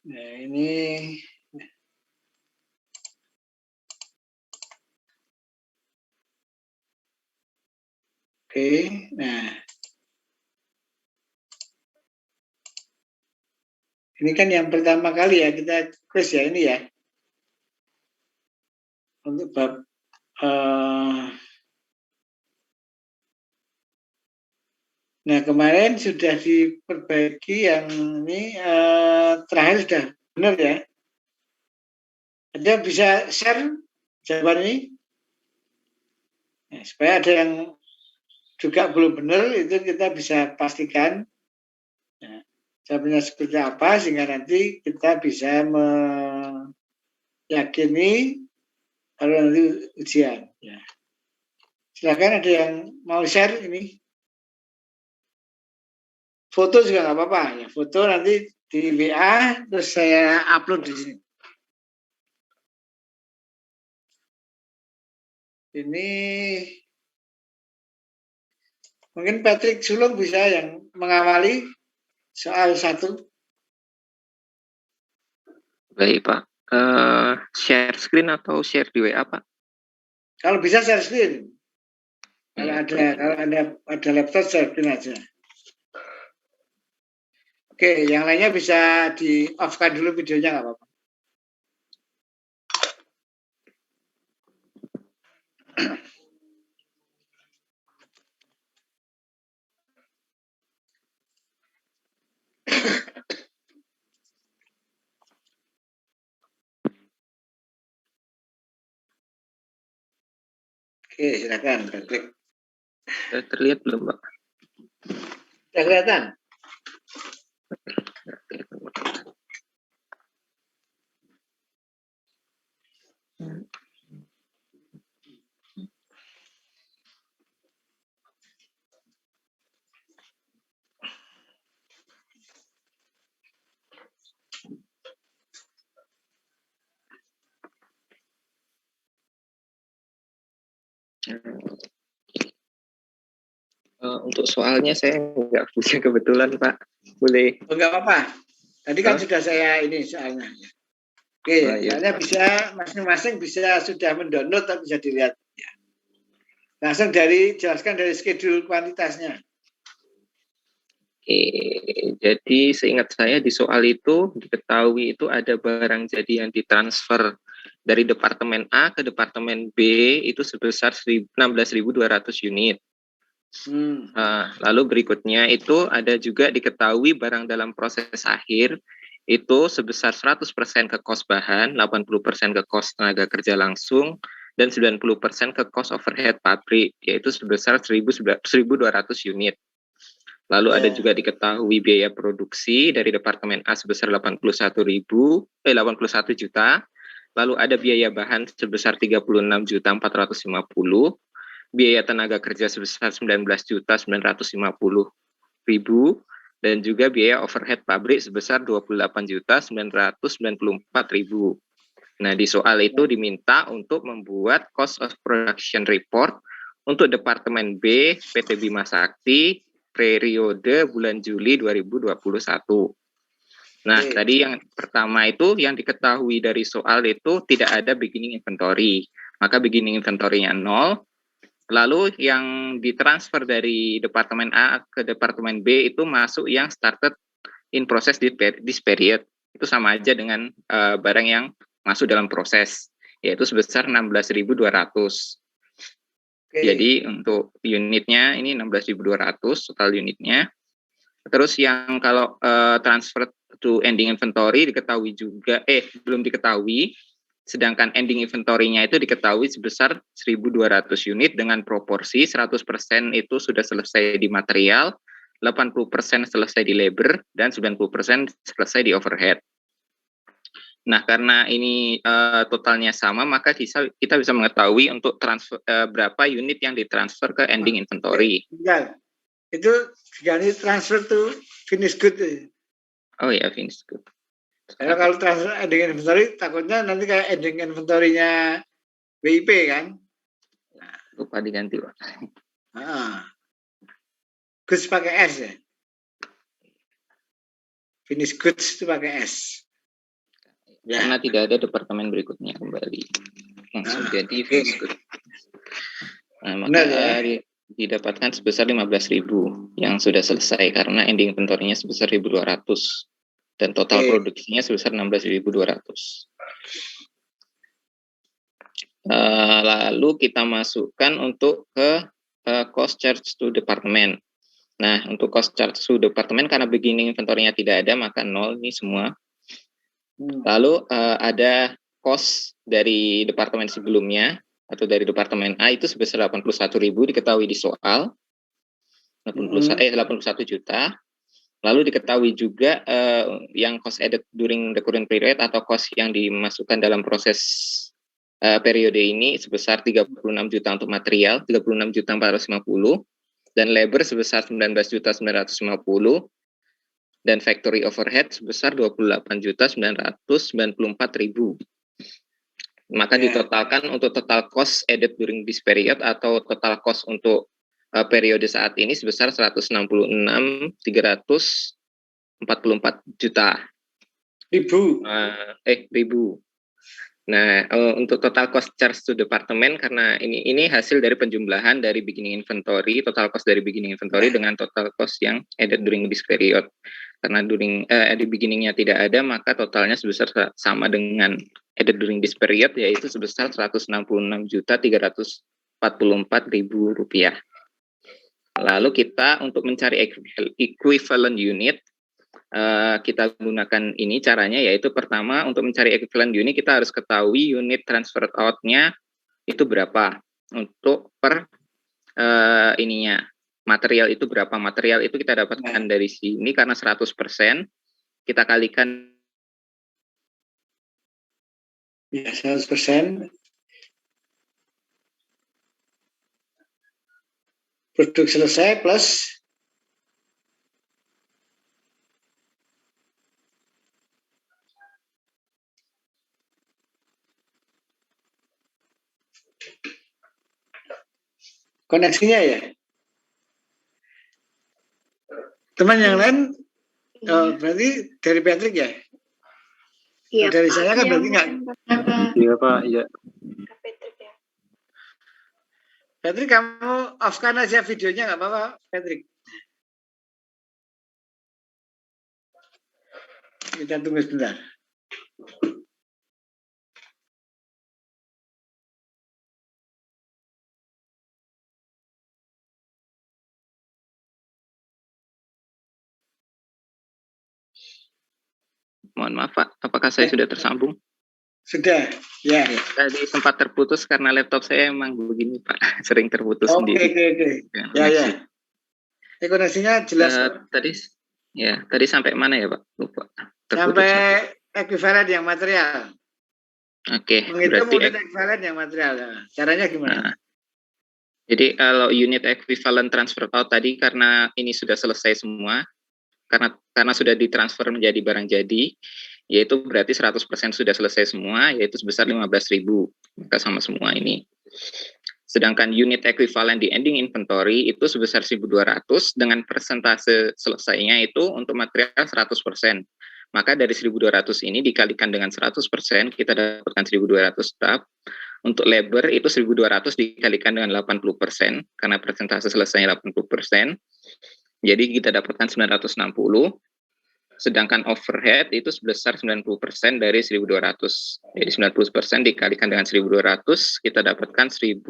Speaker 1: Nah, ini oke. Nah, ini kan yang pertama kali ya kita kuis ya ini ya. Untuk bab nah, kemarin sudah diperbaiki yang ini terakhir sudah benar ya. Anda bisa share jawaban ini? Nah, supaya ada yang juga belum benar, itu kita bisa pastikan nah, jawabannya seperti apa, sehingga nanti kita bisa meyakini kalau nanti ujian. Ya. Silakan ada yang mau share ini. Foto juga nggak apa-apa ya. Foto nanti di WA terus saya upload di sini. Ini mungkin Patrick Sulung bisa yang mengawali soal 1.
Speaker 2: Baik, Pak. Share screen atau share di WA, Pak?
Speaker 1: Kalau bisa share screen. Kalau ada laptop siapin aja. Oke, yang lainnya bisa di off-kan dulu videonya nggak apa-apa. Oke, silakan. Klik.
Speaker 2: Terlihat belum, Pak?
Speaker 1: Sudah kelihatan?
Speaker 2: Untuk soalnya saya nggak punya kebetulan, Pak. Boleh?
Speaker 1: Oh, enggak apa-apa. Tadi kan sudah saya ini soalnya. Oke, soalnya bisa masing-masing bisa sudah mendownload atau bisa dilihat. Langsung jelaskan dari schedule kuantitasnya.
Speaker 2: Oke, jadi seingat saya di soal itu diketahui itu ada barang jadi yang ditransfer dari Departemen A ke Departemen B itu sebesar 16.200 unit. Lalu berikutnya itu ada juga diketahui barang dalam proses akhir itu sebesar 100% ke kos bahan, 80% ke kos tenaga kerja langsung, dan 90% ke kos overhead pabrik, yaitu sebesar 1.200 unit. Lalu ada juga diketahui biaya produksi dari Departemen A sebesar 81 juta. Lalu ada biaya bahan sebesar 36.450, biaya tenaga kerja sebesar 19.950.000, dan juga biaya overhead pabrik sebesar 28.994.000. Nah, di soal itu diminta untuk membuat cost of production report untuk Departemen B PT Bima Sakti periode bulan Juli 2021. Nah, tadi yang pertama itu yang diketahui dari soal itu tidak ada beginning inventory. Maka beginning inventory-nya 0. Lalu yang ditransfer dari Departemen A ke Departemen B itu masuk yang started in process this period. Itu sama aja dengan barang yang masuk dalam proses, yaitu sebesar 16.200. Jadi untuk unitnya ini 16.200 total unitnya. Terus yang kalau transfer to ending inventory diketahui juga, belum diketahui, sedangkan ending inventory-nya itu diketahui sebesar 1.200 unit dengan proporsi 100% itu sudah selesai di material, 80% selesai di labor, dan 90% selesai di overhead. Nah, karena ini totalnya sama, maka kita bisa mengetahui untuk transfer, berapa unit yang ditransfer ke ending inventory.
Speaker 1: Itu ganti transfer to finish good.
Speaker 2: Oh ya, finish good.
Speaker 1: Kalau transfer ending inventory, takutnya nanti kayak ending inventory-nya WIP kan?
Speaker 2: Lupa diganti, Pak.
Speaker 1: Goods pakai S ya? Finish goods itu pakai S.
Speaker 2: Karena tidak ada departemen berikutnya kembali. Langsung jadi finish good. Nah, maka didapatkan sebesar 15.000 yang sudah selesai karena ending inventory-nya sebesar 1.200 dan total produksinya sebesar 16.200. Lalu kita masukkan untuk ke cost charge to department. Nah, untuk cost charge to department karena beginning inventory-nya tidak ada maka 0 ini semua. Lalu ada cost dari departemen sebelumnya atau dari Departemen A itu sebesar 81.000 diketahui di soal 81 juta. Lalu diketahui juga yang cost added during the current period atau cost yang dimasukkan dalam proses periode ini sebesar 36 juta untuk material, 36.450, dan labor sebesar 19.950, dan factory overhead sebesar 28.994.000. Maka ditotalkan untuk total cost added during this period atau total cost untuk periode saat ini sebesar 166.344 juta.
Speaker 1: Ribu.
Speaker 2: Nah, untuk total cost charge to departemen, karena ini hasil dari penjumlahan dari beginning inventory, total cost dari beginning inventory dengan total cost yang added during this period. Karena di beginningnya tidak ada, maka totalnya sebesar sama dengan added during this period, yaitu sebesar Rp166.344.000. Lalu kita untuk mencari equivalent unit, kita gunakan ini caranya, yaitu pertama untuk mencari equivalent unit kita harus ketahui unit transfer out-nya itu berapa untuk per material itu berapa. Material itu kita dapatkan dari sini karena 100% kita kalikan
Speaker 1: ya 100% produk selesai plus koneksinya ya. Teman yang lain berarti dari Patrick ya?
Speaker 3: Iya,
Speaker 1: dari
Speaker 3: Pak.
Speaker 1: saya kan berarti nggak.
Speaker 2: Iya Pak, iya.
Speaker 3: Patrick ya.
Speaker 1: Patrick, kamu off-kan aja videonya, nggak apa-apa, Patrick. Kita tunggu sebentar.
Speaker 2: Mohon maaf Pak, apakah saya sudah tersambung?
Speaker 1: Sudah, ya.
Speaker 2: Tadi sempat terputus karena laptop saya emang begini Pak, sering terputus sendiri.
Speaker 1: Oke. Ya. Koneksinya jelas.
Speaker 2: Tadi sampai mana ya Pak? Lupa.
Speaker 1: Sampai ekuivalen yang material.
Speaker 2: Oke.
Speaker 1: Menghitung unit ekuivalen yang material. Caranya gimana?
Speaker 2: Jadi kalau unit equivalent transfer out tadi, karena ini sudah selesai semua, karena sudah ditransfer menjadi barang jadi, yaitu berarti 100% sudah selesai semua, yaitu sebesar 15.000, maka sama semua ini. Sedangkan unit equivalent di ending inventory itu sebesar 1.200 dengan persentase selesainya itu untuk material 100%. Maka dari 1.200 ini dikalikan dengan 100%, kita dapatkan 1.200 tab. Untuk labor itu 1.200 dikalikan dengan 80%, karena persentase selesainya 80%. Jadi kita dapatkan 960. Sedangkan overhead itu sebesar 90% dari 1.200. Jadi 90% dikalikan dengan 1.200, kita dapatkan 1.080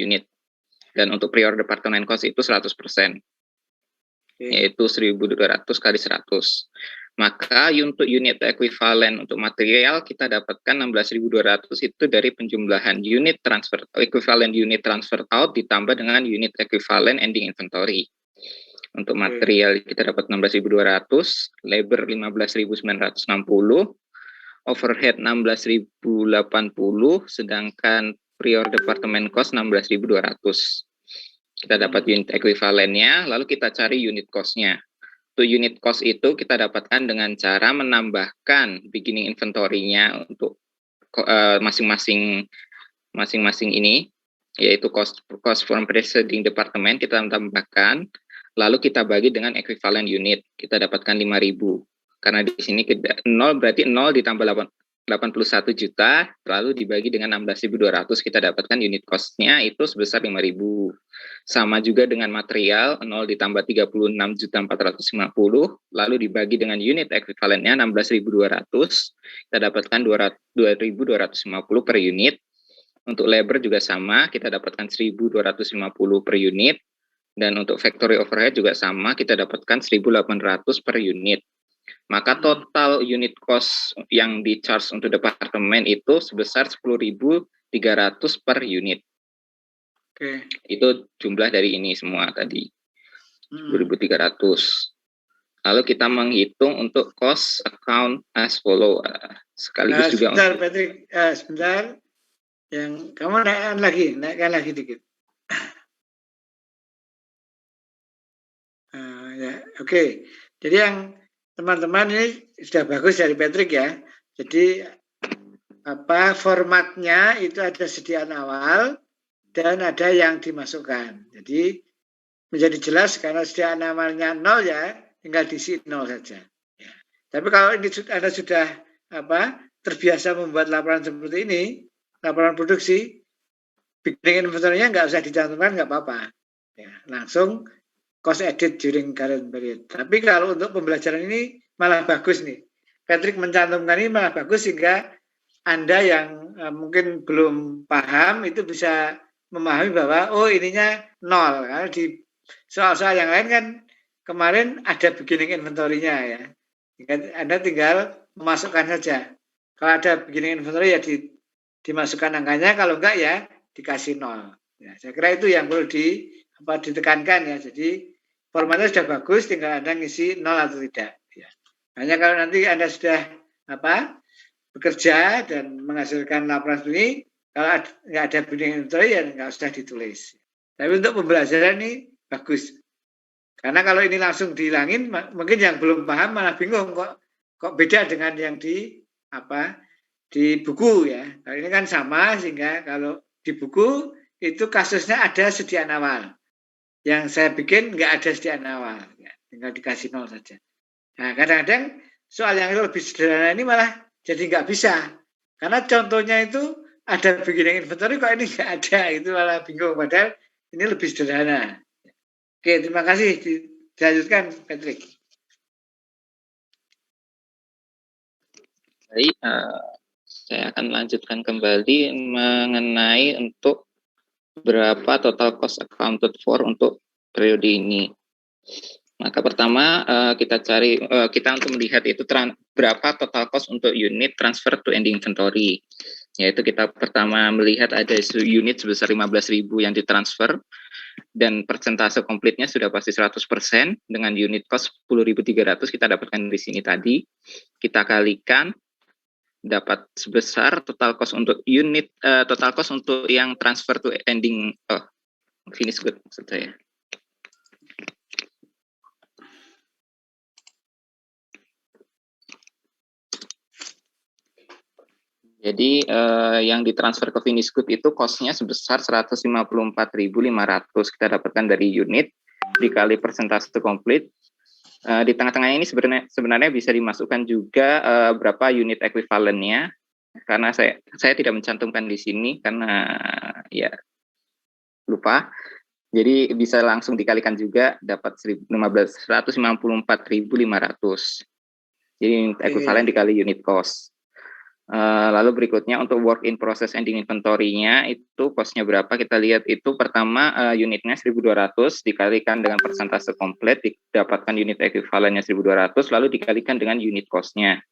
Speaker 2: unit. Dan untuk pre-order department cost itu 100%. Yaitu 1.200 kali 100. Maka untuk unit equivalent untuk material kita dapatkan 16.200 itu dari penjumlahan unit transfer, equivalent unit transfer out ditambah dengan unit equivalent ending inventory. Untuk material kita dapat 16.200, labor 15.960, overhead 16.080, sedangkan pre-order department cost 16.200. Kita dapat unit equivalentnya, lalu kita cari unit cost-nya. Untuk unit cost itu kita dapatkan dengan cara menambahkan beginning inventory-nya untuk masing-masing ini, yaitu cost from preceding department kita tambahkan, lalu kita bagi dengan equivalent unit, kita dapatkan 5.000. Karena di sini 0 berarti 0 ditambah 81 juta, lalu dibagi dengan 16.200, kita dapatkan unit cost-nya itu sebesar 5.000. Sama juga dengan material, 0 ditambah 36.450, lalu dibagi dengan unit equivalent-nya 16.200, kita dapatkan 2.250 per unit. Untuk labor juga sama, kita dapatkan 1.250 per unit, dan untuk factory overhead juga sama, kita dapatkan 1.800 per unit. Maka total unit cost yang di charge untuk departemen itu sebesar 10.300 per unit.
Speaker 1: Oke.
Speaker 2: Itu jumlah dari ini semua tadi, 10.300. Lalu kita menghitung untuk cost account as follow. Sekaligus juga
Speaker 1: sebentar, Patrick, sebentar. Yang kamu naikkan lagi dikit. Oke. Jadi yang teman-teman ini sudah bagus dari Patrick ya. Jadi formatnya itu ada sediaan awal dan ada yang dimasukkan. Jadi menjadi jelas karena sediaan awalnya 0 ya, tinggal diisi 0 saja. Ya. Tapi kalau ini Anda sudah terbiasa membuat laporan seperti ini, laporan produksi, beginning inventory-nya nggak usah dicantumkan, nggak apa-apa. Ya, langsung cost edit during current period. Tapi kalau untuk pembelajaran ini malah bagus nih. Patrick mencantumkan ini malah bagus sehingga Anda yang mungkin belum paham itu bisa memahami bahwa oh ininya 0. Karena di soal-soal yang lain kan kemarin ada beginning inventory-nya ya. Anda tinggal memasukkan saja. Kalau ada beginning inventory ya dimasukkan angkanya, kalau enggak ya dikasih 0. Ya, saya kira itu yang perlu ditekankan ya. Jadi formatnya sudah bagus, tinggal Anda ngisi 0 atau tidak. Ya. Hanya kalau nanti Anda sudah bekerja dan menghasilkan laporan ini, kalau nggak ada beginning inventory ya nggak usah ditulis. Tapi untuk pembelajaran ini bagus. Karena kalau ini langsung dihilangin, mungkin yang belum paham malah bingung kok beda dengan yang di buku ya. Kalau ini kan sama, sehingga kalau di buku itu kasusnya ada sediaan awal. Yang saya bikin nggak ada sediaan awal, ya, tinggal dikasih 0 saja. Nah, kadang-kadang soal yang lebih sederhana ini malah jadi nggak bisa. Karena contohnya itu ada beginning inventory, kok ini nggak ada, itu malah bingung. Padahal ini lebih sederhana. Oke, terima kasih. Dilanjutkan, Patrick.
Speaker 2: Baik, saya akan lanjutkan kembali mengenai untuk berapa total cost accounted for untuk periode ini. Maka pertama kita untuk melihat itu berapa total cost untuk unit transfer to ending inventory. Yaitu kita pertama melihat ada unit sebesar 15.000 yang ditransfer dan persentase komplitnya sudah pasti 100% dengan unit cost 10.300 kita dapatkan di sini tadi. Kita kalikan dapat sebesar total cost untuk unit total cost untuk yang transfer to ending finish good maksud saya. Jadi yang ditransfer ke finish good itu cost-nya sebesar 154.500 kita dapatkan dari unit dikali persentase komplit. Di tengah-tengah ini sebenarnya bisa dimasukkan juga berapa unit ekuivalennya, karena saya tidak mencantumkan di sini karena ya lupa. Jadi bisa langsung dikalikan juga dapat 154.500. Jadi unit ekuivalen dikali unit cost. Lalu berikutnya untuk work in process ending inventory-nya itu cost-nya berapa, kita lihat itu pertama unitnya 1.200 dikalikan dengan persentase komplit didapatkan unit ekuivalennya 1.200 lalu dikalikan dengan unit cost-nya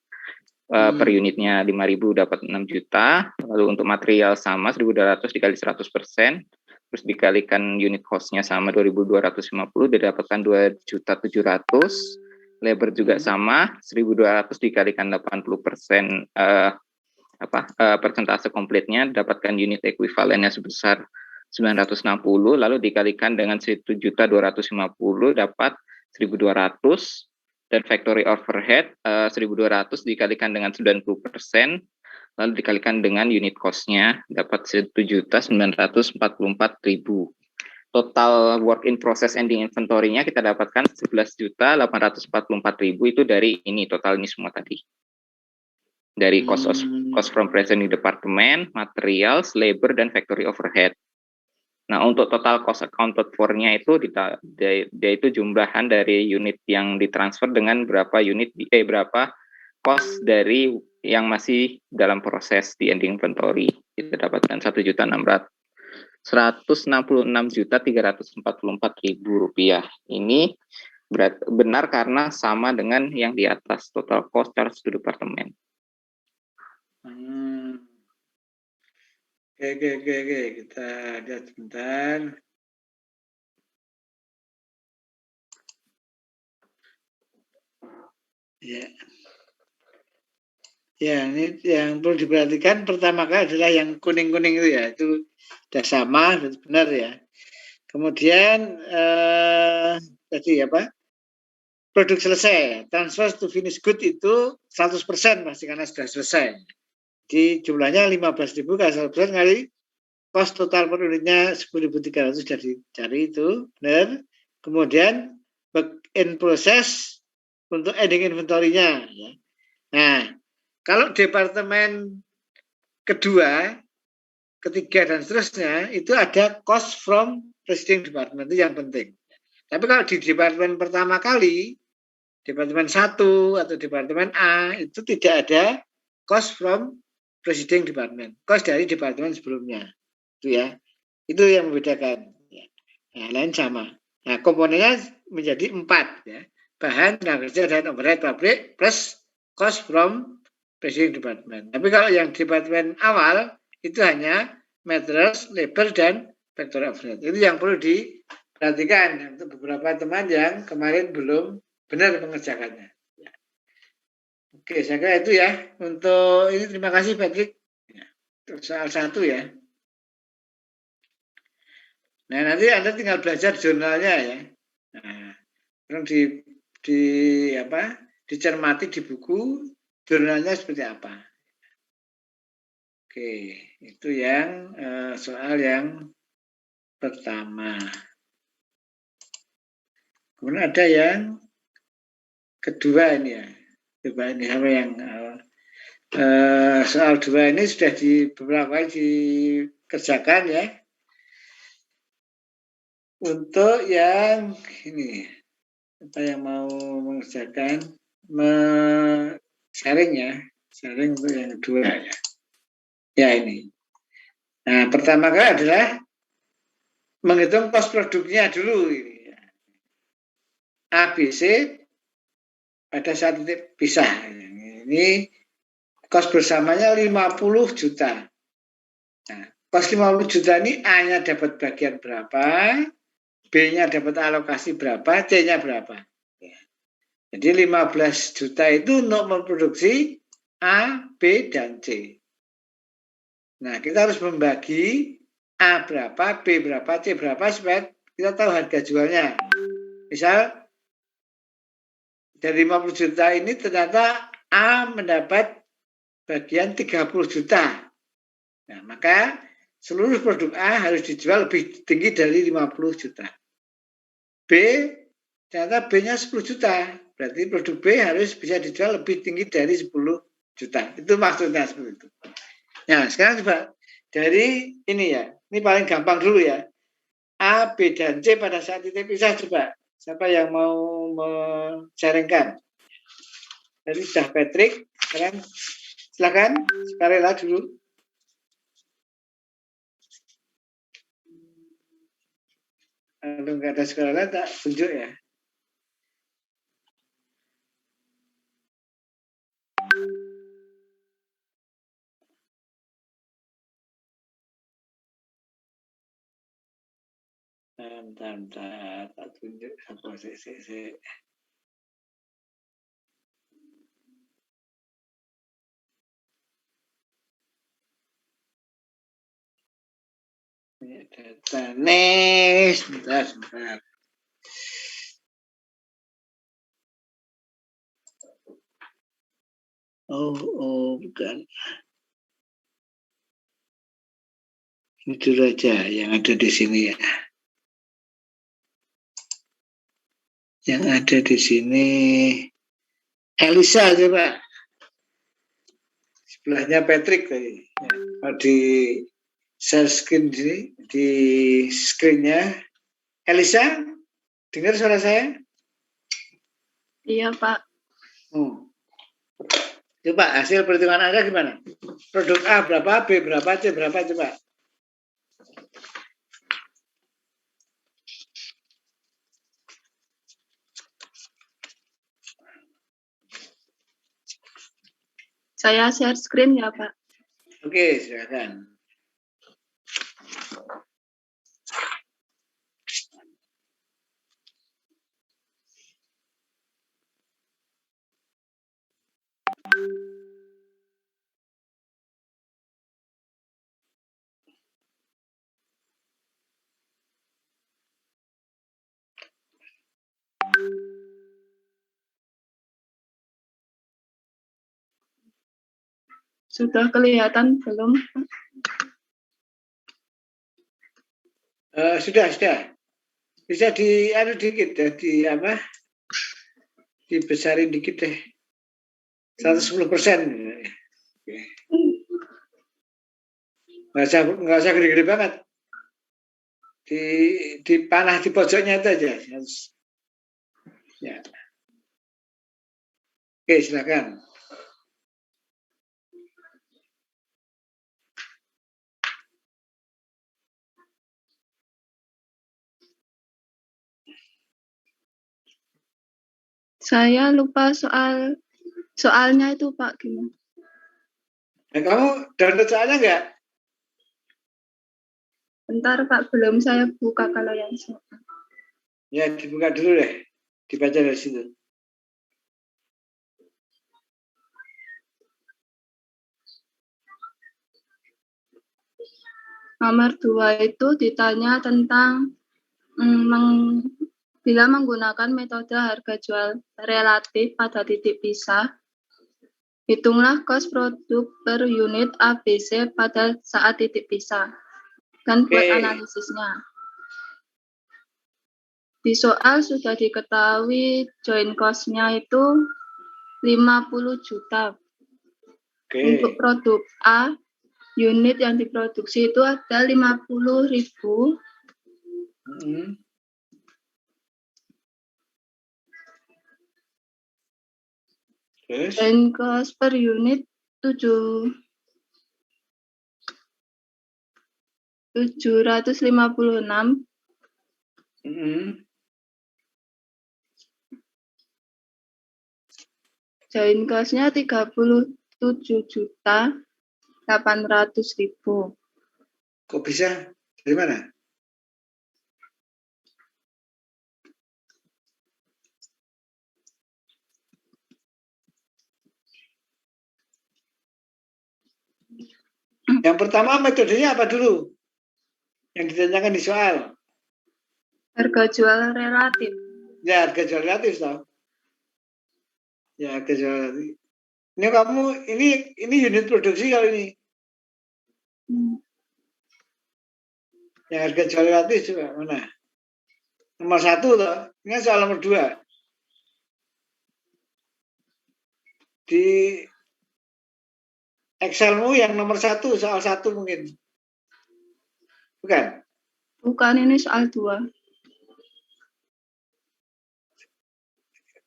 Speaker 2: per unitnya 5.000 dapat 6 juta, lalu untuk material sama 1.200 dikali 100% terus dikalikan unit cost-nya sama 2.250 didapatkan 2.700.000. Labor juga sama 1.200 dikalikan 80% persentase komplitnya dapatkan unit ekuivalennya sebesar 960 lalu dikalikan dengan 1.250 dapat 1.200 dan factory overhead 1.200 dikalikan dengan 90% lalu dikalikan dengan unit cost-nya dapat 1.944.000. Total work in process ending inventory-nya kita dapatkan 11.844.000 itu dari ini total ini semua tadi. Dari cost from present department, materials, labor, dan factory overhead. Nah, untuk total cost accounted for-nya itu dia itu jumlahan dari unit yang ditransfer dengan berapa cost dari yang masih dalam proses di ending inventory. Kita dapatkan 166.344.000 rupiah. Ini benar karena sama dengan yang di atas total cost charge to department.
Speaker 1: Oke. Kita lihat sebentar. Ya, ini yang perlu diperhatikan pertama kali adalah yang kuning-kuning itu ya, itu sudah sama, benar ya. Kemudian tadi produk selesai, transfer to finish good itu 100% pasti karena sudah selesai. Di jumlahnya 15.000 kali 100% kali cost total per unitnya 10.300 sudah dicari itu, benar. Kemudian work in process untuk ending inventory-nya. Ya. Nah, Kalau departemen kedua, ketiga dan seterusnya itu ada cost from preceding department, itu yang penting. Tapi kalau di departemen pertama kali, departemen 1 atau departemen A itu tidak ada cost from preceding department, cost dari departemen sebelumnya. Itu ya. Itu yang membedakan. Nah, lain sama. Nah, komponennya menjadi 4 ya. Bahan, tenaga kerja dan overhead pabrik plus cost from preceding department. Tapi kalau yang departemen awal itu hanya materials, labor, dan factory overhead. Itu yang perlu diperhatikan untuk beberapa teman yang kemarin belum benar mengerjakannya. Oke, saya kira itu ya. Untuk ini terima kasih Patrick. Untuk soal 1 ya. Nah, nanti Anda tinggal belajar jurnalnya ya. Nah, dicermati di buku jurnalnya seperti apa. Oke, itu yang soal yang pertama. Kemudian ada yang kedua ini ya. Coba ini apa yang soal 2 ini sudah beberapa kali dikerjakan ya. Untuk yang ini, apa yang mau mengerjakan sharing ya, sharing untuk yang kedua ya. Ya ini. Nah, pertama kali adalah menghitung kos produknya dulu ini. ABC pada saat titik pisah. Ini kos bersamanya 50 juta. Nah, kos 50 juta ini A-nya dapat bagian berapa, B-nya dapat alokasi berapa, C-nya berapa. Ya. Jadi 15 juta itu untuk memproduksi A, B, dan C. Nah, kita harus membagi A berapa, B berapa, C berapa supaya kita tahu harga jualnya. Misal dari 50 juta ini ternyata A mendapat bagian 30 juta. Nah, maka seluruh produk A harus dijual lebih tinggi dari 50 juta. B, ternyata B-nya 10 juta. Berarti produk B harus bisa dijual lebih tinggi dari 10 juta. Itu maksudnya seperti itu. Nah, sekarang coba dari ini ya. Ini paling gampang dulu ya. A, B, dan C pada saat titik pisah coba. Siapa yang mau sharingkan? Jadi sudah Patrick. Sekarang silakan. Sukarela dulu. Kalau nggak ada sukarela tak tunjuk ya. Bentar, tak tunjuk apa sih. Ini data nih, sebentar. Oh, bukan. Ini dulu aja yang ada di sini ya. Yang ada di sini Elisa coba. Sebelahnya Patrick tadi. Ya, di share screen di screen-nya. Elisa, dengar suara saya?
Speaker 3: Iya, Pak.
Speaker 1: Coba hasil perhitungan Anda gimana? Produk A berapa, B berapa, C berapa, coba.
Speaker 3: Saya share screen ya, Pak.
Speaker 1: Oke, silakan.
Speaker 3: Sudah kelihatan belum?
Speaker 1: Sudah. Bisa dikit dibesarin dikit deh. 110%. Nggak usah gede-gede banget. Di panah di pojoknya itu aja. Ya. Oke, silakan.
Speaker 4: Saya lupa soalnya itu Pak, gimana?
Speaker 1: Nah, kamu download soalnya nggak?
Speaker 4: Bentar Pak, belum saya buka kalau yang soal.
Speaker 1: Ya, dibuka dulu deh. Dibaca dari situ.
Speaker 4: Nomor 2 itu ditanya tentang bila menggunakan metode harga jual relatif pada titik pisah, hitunglah kos produk per unit ABC pada saat titik pisah. Dan buat analisisnya. Di soal sudah diketahui join cost-nya itu 50 juta. Untuk produk A, unit yang diproduksi itu ada 50.000. Join cost per unit 756. Join cost-nya 37.800.000.
Speaker 1: Kok bisa? Dari mana? Yang pertama metodenya apa dulu? Yang ditanyakan di soal.
Speaker 4: Harga jual relatif.
Speaker 1: Ya, harga jual relatif toh. Ya, harga jual relatif. Ini kamu ini unit produksi kali ini. Yang harga jual relatif coba mana? Nomor 1 toh. Ini soal nomor 2. Di Excelmu yang nomor 1, soal 1 mungkin. Bukan?
Speaker 4: Bukan, ini soal 2.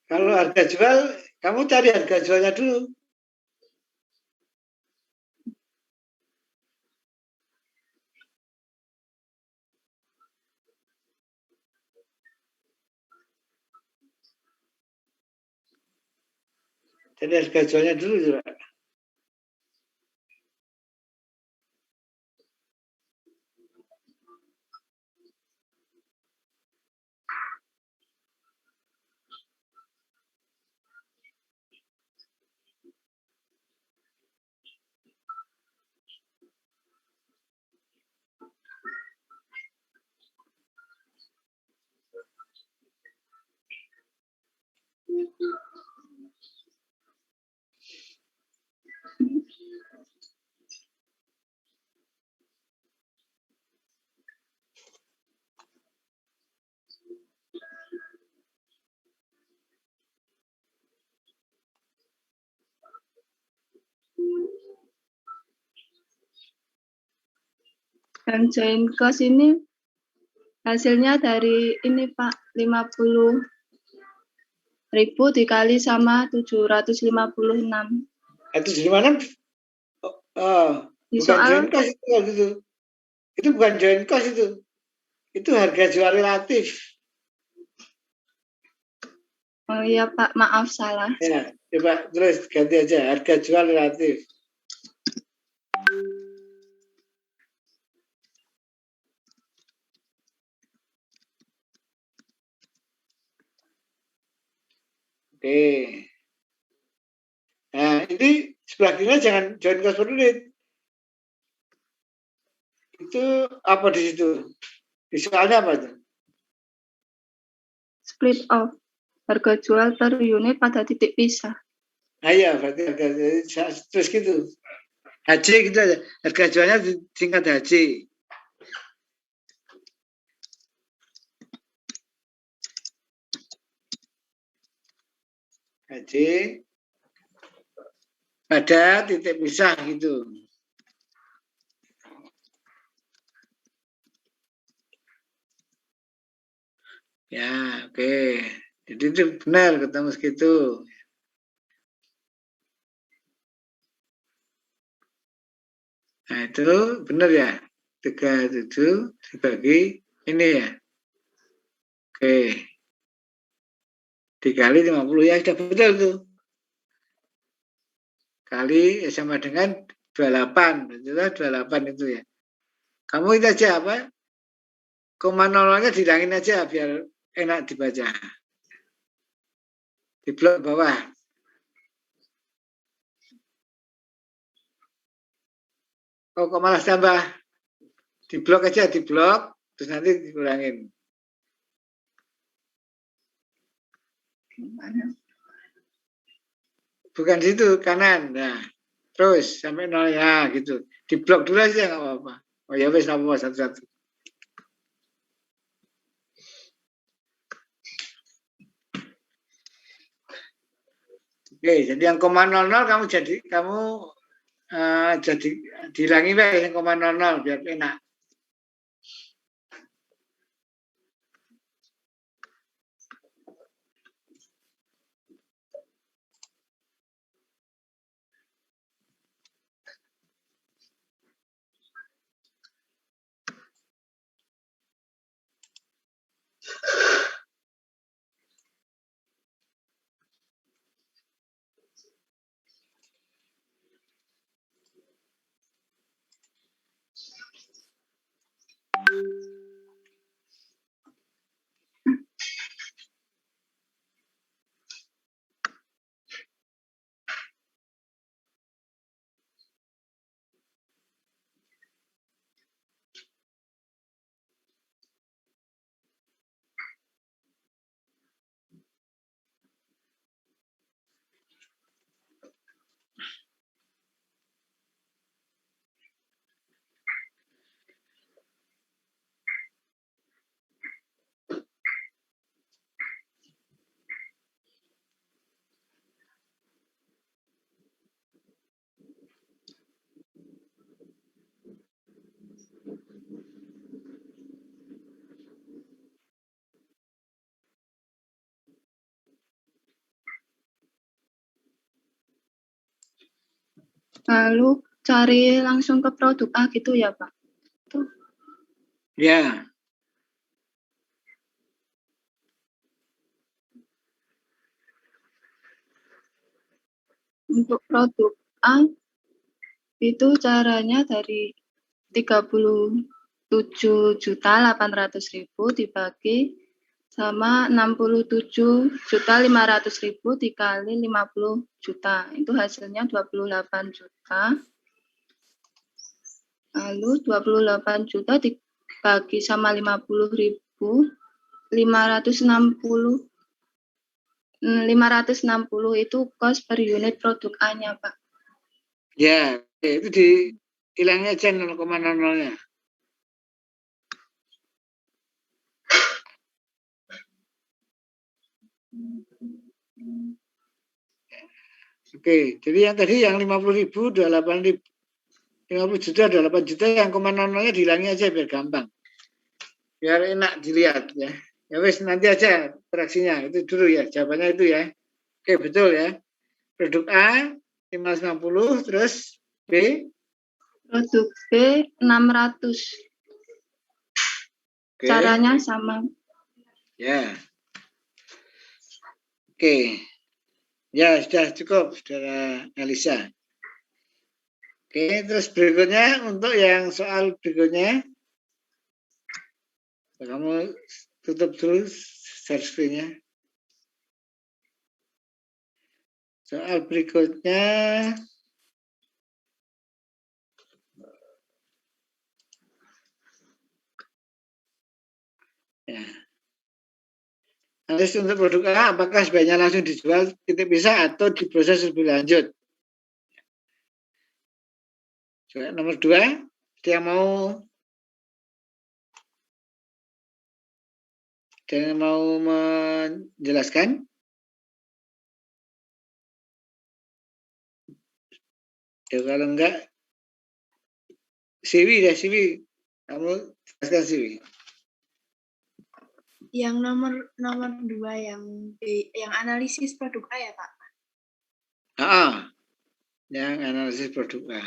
Speaker 1: Kalau harga jual, kamu cari harga jualnya dulu. Cari harga jualnya dulu coba.
Speaker 4: Dan join cost ini hasilnya dari ini Pak, 50.000 dikali sama 756.
Speaker 1: Itu dari mana? Bukan join cost itu gitu. Itu bukan join cost itu. Itu harga jual relatif.
Speaker 4: Oh iya Pak, maaf salah.
Speaker 1: Ya, coba terus ganti aja harga jual relatif. Oke. Nah, ini sebelah kiri jangan join cost per unit. Itu apa di situ? Di soalnya apa itu?
Speaker 4: Split off. Harga jual per unit pada titik pisah.
Speaker 1: Nah iya, berarti harga terus gitu. HJ gitu aja. Harga jualnya singkat HJ. HJ pada titik pisah gitu. Ya, oke. Jadi itu benar ketemu segitu. Nah, itu benar ya. 37 dibagi ini ya. Oke. Dikali 50 ya, sudah betul tuh. Kali sama dengan 28. Itulah 28 itu ya. Kamu itu aja apa? Koma nolnya dihilangin aja biar enak dibaca. Di blok bawah. Oh, kok malah tambah? Di blok aja, di blok. Terus nanti dikurangin. Bukan situ, kanan. Nah, terus sampai 0 ya gitu. Di blok dulu aja nggak apa-apa. Oh ya wes apa satu-satu. Oke, jadi yang koma 00 kamu jadi dihilangi yang koma 00 biar enak.
Speaker 4: Lalu cari langsung ke produk A gitu ya, Pak? Tuh.
Speaker 1: Ya.
Speaker 4: Untuk produk A itu caranya dari 37.800.000 dibagi sama 67.500.000 dikali 50 juta. Itu hasilnya 28 juta. Lalu 28 juta dibagi sama 50.000, 560 itu cost per unit produk A-nya, Pak.
Speaker 1: Ya, itu dihilangnya aja 0,00-nya. Oke, jadi yang tadi yang 50.000, 28.000, 50 juta, 28 juta, yang 0,00-nya dihilangin aja biar gampang. Biar enak dilihat ya. Ya wes nanti aja fraksinya itu dulu ya, jawabannya itu ya. Oke, betul ya. Produk A 560, terus B?
Speaker 4: Produk B 600.
Speaker 1: Oke.
Speaker 4: Caranya sama.
Speaker 1: Ya. Oke. Ya, sudah cukup, Saudara Elisa. Oke, terus berikutnya untuk yang soal berikutnya. Kamu tutup dulu share screen-nya. Soal berikutnya. Ya. Analis untuk produk A, apakah sebaiknya langsung dijual titik pisah atau diproses lebih lanjut? Soal nomor 2, dia mau menjelaskan? Ya kalau enggak, Siwi deh, Siwi. Kamu jelaskan Siwi.
Speaker 4: Yang nomor 2 yang analisis produk A ya, Pak?
Speaker 1: Yang analisis produk A.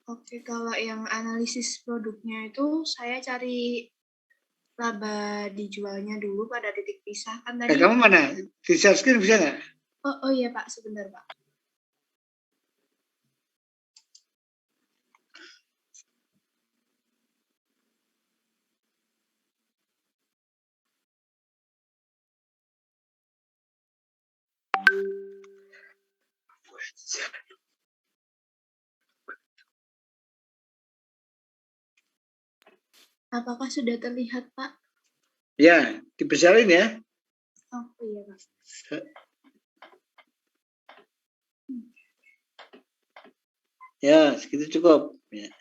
Speaker 4: Oke, kalau yang analisis produknya itu saya cari laba dijualnya dulu pada titik pisah kan tadi.
Speaker 1: Kamu mana? Di share screen bisa nggak?
Speaker 4: Oh iya Pak, sebentar Pak. Apakah sudah terlihat Pak?
Speaker 1: Ya, dibesarin ya.
Speaker 4: Oh iya Pak.
Speaker 1: Ya, segitu cukup. Ya.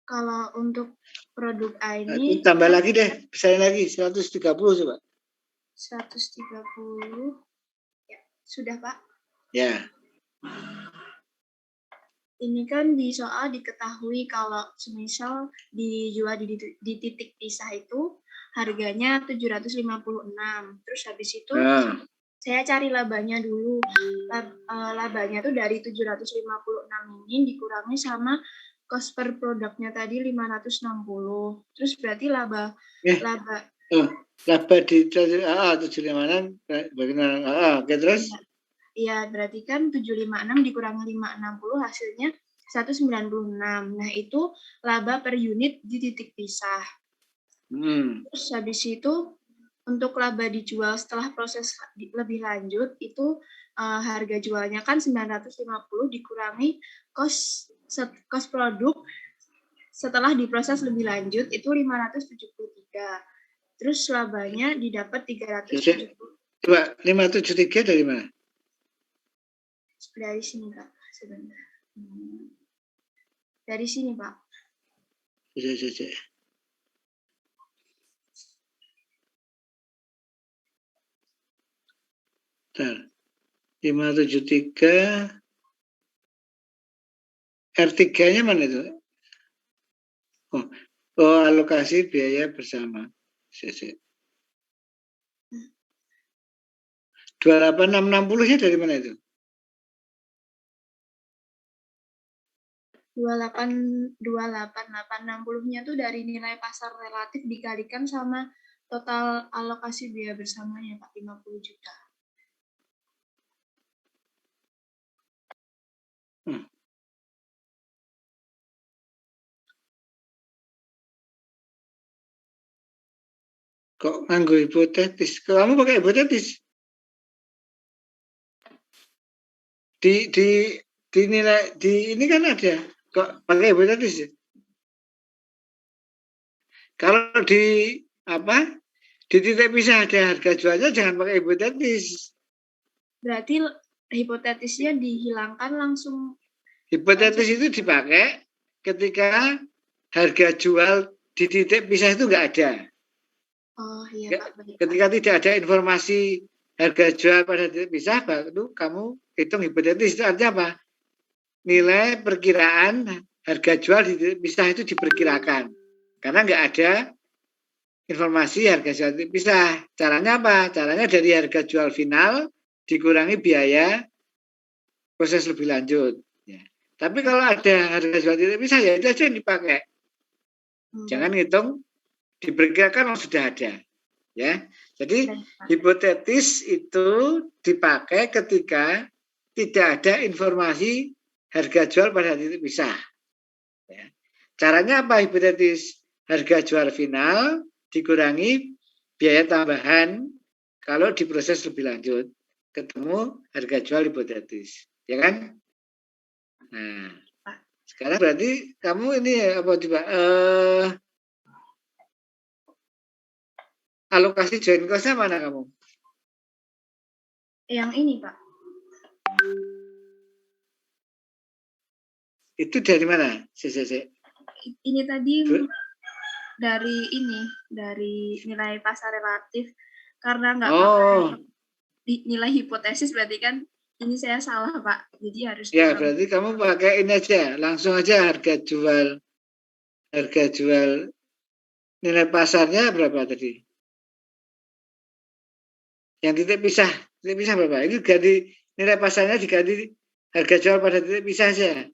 Speaker 4: Kalau untuk produk A
Speaker 1: Nah,
Speaker 4: ini
Speaker 1: tambah lagi deh, besarin lagi 130 coba.
Speaker 4: 130. Ya, sudah Pak.
Speaker 1: Ya.
Speaker 4: Ini kan di soal diketahui kalau semisal dijual di titik pisah itu harganya 756. Terus habis itu saya cari labanya dulu. Labanya tuh dari 756 ini dikurangi sama cost per produknya tadi 560. Terus berarti laba
Speaker 1: di 756 bagaimana? Oke, terus?
Speaker 4: Iya, berarti kan 756 dikurangi 560 hasilnya 196. Nah, itu laba per unit di titik pisah. Terus habis itu untuk laba dijual setelah proses lebih lanjut itu harga jualnya kan 950 dikurangi cost produk setelah diproses lebih lanjut itu 573. Terus labanya didapat 370.
Speaker 1: Coba 573 dari mana?
Speaker 4: Dari sini Pak, sebentar. Dari sini Pak.
Speaker 1: Bisa. Bentar. 573 R3-nya mana itu? Oh, alokasi biaya bersama. 28660-nya dari mana itu?
Speaker 4: 28860-nya tuh dari nilai pasar relatif dikalikan sama total alokasi biaya bersamanya Pak, 50 juta.
Speaker 1: Kok nganggo hipotetis? Kamu pakai hipotetis? Di nilai di ini kan ada. Kok pakai hipotetis ya? Kalau di titik pisah ada harga jualnya, jangan pakai hipotetis.
Speaker 4: Berarti hipotetisnya dihilangkan langsung.
Speaker 1: Hipotetis itu dipakai ketika harga jual di titik pisah itu nggak ada.
Speaker 4: Oh iya Pak.
Speaker 1: Ketika tidak ada informasi harga jual pada titik pisah, baru kamu hitung hipotetis. Itu artinya apa? Nilai perkiraan harga jual di titik pisah itu diperkirakan. Karena nggak ada informasi harga jual titik pisah. Caranya apa? Caranya dari harga jual final dikurangi biaya proses lebih lanjut. Ya. Tapi kalau ada harga jual titik pisah, ya itu aja yang dipakai. Jangan hitung diperkirakan sudah ada. Ya, jadi hipotetis itu dipakai ketika tidak ada informasi harga jual pada titik pisah. Ya. Caranya apa hipotetis? Harga jual final dikurangi biaya tambahan kalau diproses lebih lanjut, ketemu harga jual hipotetis, ya kan? Nah, sekarang berarti kamu ini apa coba? Alokasi join cost-nya mana kamu?
Speaker 4: Yang ini, Pak.
Speaker 1: Itu dari mana?
Speaker 4: Ini tadi dari nilai pasar relatif. Karena nggak pakai nilai hipotesis, berarti kan ini saya salah, Pak. Jadi harus...
Speaker 1: Ya, berarti kamu pakai ini aja. Langsung aja harga jual nilai pasarnya berapa tadi? Yang titik pisah berapa? Itu ganti nilai pasarnya diganti harga jual pada titik pisah saja.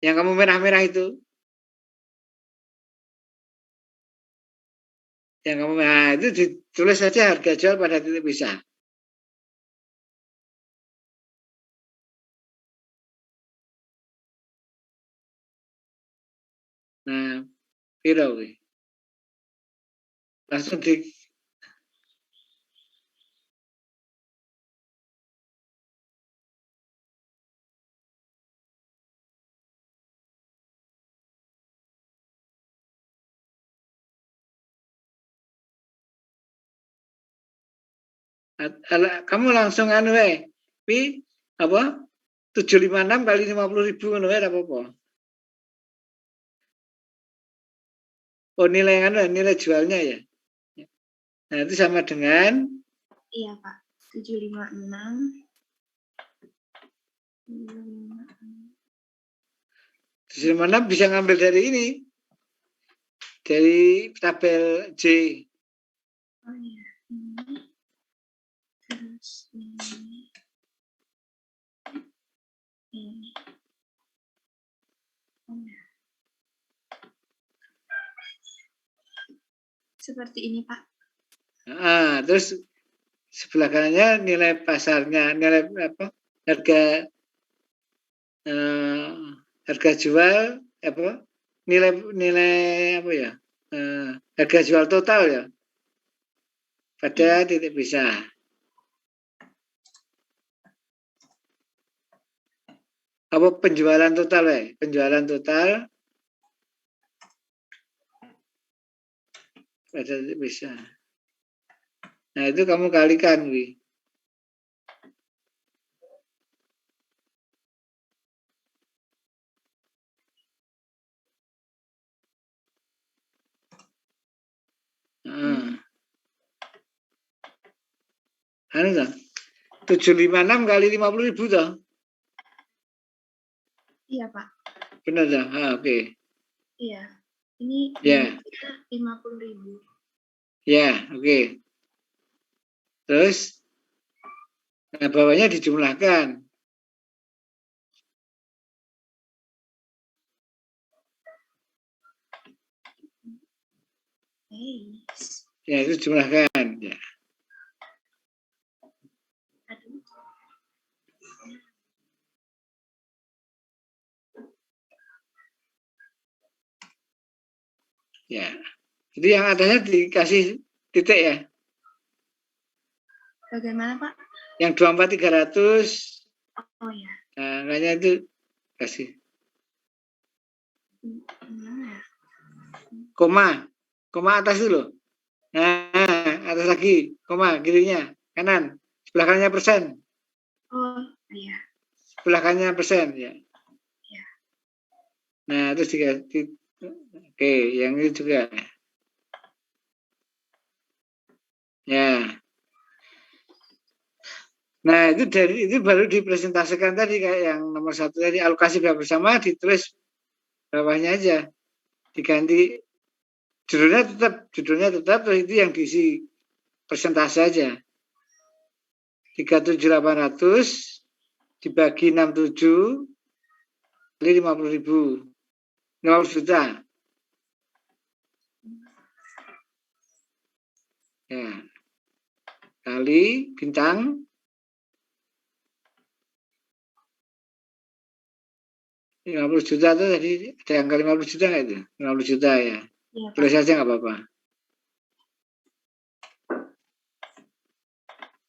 Speaker 1: Yang kamu merah-merah itu. Yang kamu merah itu ditulis saja harga jual pada titik pisah. Nah, piro kuwi. Langsung di kamu langsung anu pi apa 756 kali 50.000 ngono apa-apa. Oh, nilai nilai jualnya ya. Nah, itu sama dengan
Speaker 4: Iya, Pak. 756.
Speaker 1: 756 bisa ngambil dari ini. Dari tabel J.
Speaker 4: Oh iya. Ini. Terus ini. Ini. Oh, ya. Seperti ini, Pak.
Speaker 1: Terus sebelah kanannya nilai pasarnya, nilai apa? Harga jual apa? Nilai apa ya? Harga jual total ya. Pada titik pisah. Apa penjualan total ya? Penjualan total pada titik pisah. Nah, itu kamu kalikan, Wi. Anu toh. 756 kali 50.000 toh.
Speaker 4: Iya, Pak.
Speaker 1: Benar toh? Oke.
Speaker 4: Iya. Ini
Speaker 1: Ya.
Speaker 4: 50.000.
Speaker 1: Ya, oke. Terus nah, bawahnya dijumlahkan. Ya, itu jumlahkan. Ya. Ya. Itu yang atasnya dikasih titik ya.
Speaker 4: Bagaimana, Pak?
Speaker 1: Yang 24.300.
Speaker 4: Oh ya.
Speaker 1: Nah, makanya itu kasih. Koma atas dulu. Nah, atas lagi, koma kirinya, kanan. Sebelah kanannya persen.
Speaker 4: Oh, iya.
Speaker 1: Sebelah kanannya persen ya.
Speaker 4: Ya.
Speaker 1: Nah, terus dikasih. Oke, yang ini juga. Ya. Nah, itu baru dipresentasikan tadi kayak yang nomor 1 tadi, alokasi biaya bersama ditulis bawahnya aja. Diganti judulnya tetap terus itu yang diisi persentase aja. 37.800 dibagi 67 kali 50.000. 50 juta. Ya. Kali bintang 50 juta itu tadi ada angka 50 juta nggak itu? 50 juta ya.
Speaker 4: Iya, Pak.
Speaker 1: Tulis aja nggak apa-apa.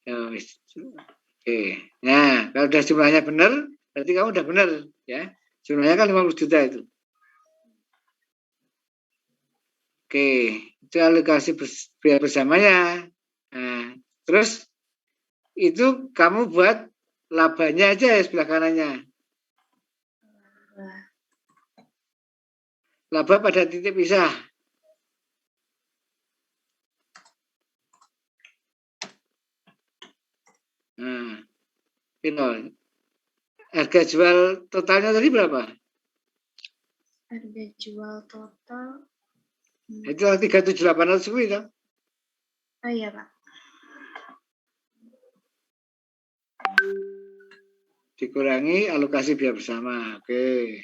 Speaker 1: Ya, oke. Nah, kalau udah jumlahnya benar, berarti kamu udah benar ya. Jumlahnya kan 50 juta itu. Oke, itu alokasi biaya bersamanya. Nah, terus itu kamu buat labanya aja ya sebelah kanannya. Laba pada titik pisah. Nah, itu. Harga jual totalnya tadi berapa?
Speaker 4: Harga jual total
Speaker 1: Itulah 37800 kuwi toh.
Speaker 3: Oh iya, Pak.
Speaker 1: Dikurangi alokasi biaya bersama. Oke.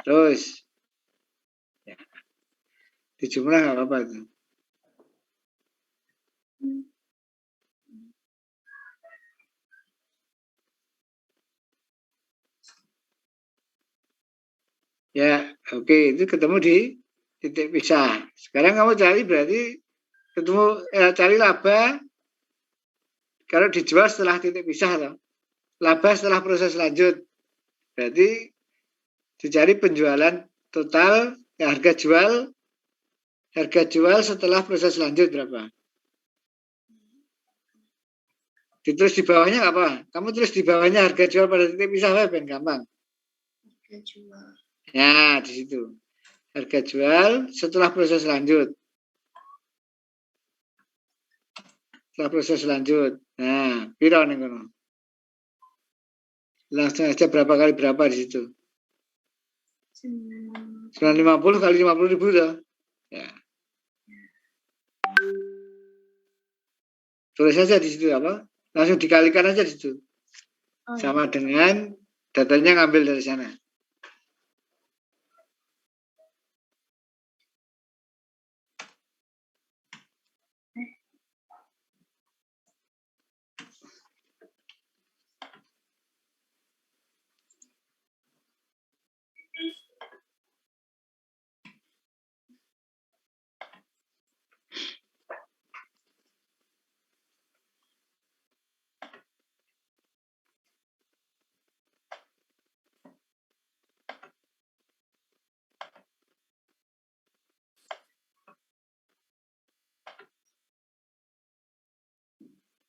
Speaker 1: Terus ya. Dijumlah nggak apa-apa itu. Ya, oke, itu ketemu di titik pisah. Sekarang kamu cari berarti ketemu cari laba kalau dijual setelah titik pisah toh. Laba setelah proses lanjut. Berarti dicari penjualan total harga jual setelah proses lanjut berapa? Terus di bawahnya apa? Kamu terus di bawahnya harga jual pada titik pisah ben gampang.
Speaker 3: Harga jual.
Speaker 1: Ya, di situ. Harga jual setelah proses lanjut. Setelah proses lanjut. Nah, piro ning kono? Langsung aja berapa kali berapa di situ? 950 kali 50.000 toh. Ya. Tulis saja di situ apa? Langsung dikalikan aja di situ. Sama dengan datanya ngambil dari sana.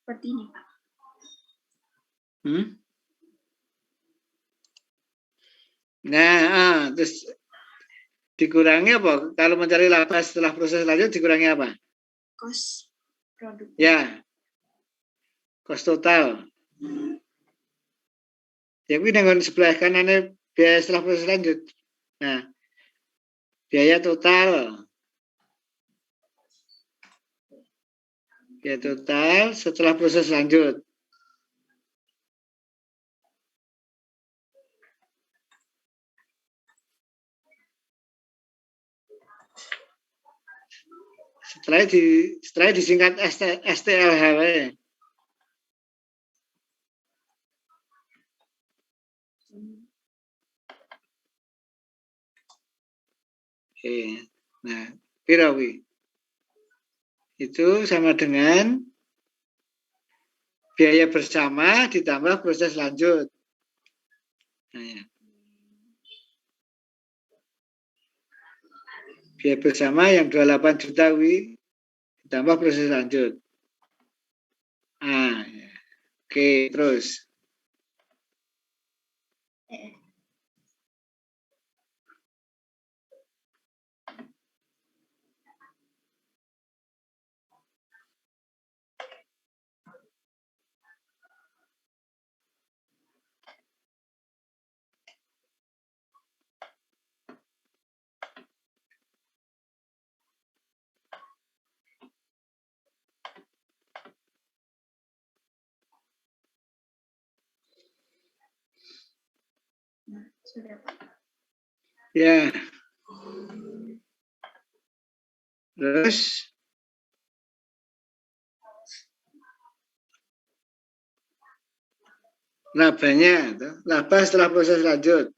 Speaker 3: Seperti ini, Pak.
Speaker 1: Nah, terus dikurangi apa? Kalau mencari laba setelah proses lanjut dikurangi apa?
Speaker 3: Cost produk.
Speaker 1: Ya, cost total. Ya, ini dengan sebelah kanannya biaya setelah proses lanjut. Nah, biaya total. Biaya total setelah proses lanjut. Setelah disingkat STLHW. Oke. Nah, pirawi. Itu sama dengan biaya bersama ditambah proses lanjut. Nah, ya. Biaya bersama yang 28 juta ditambah proses lanjut. Ya. Oke, terus.
Speaker 3: Sudah, Pak.
Speaker 1: Ya. Terus labanya, laba setelah proses lanjut.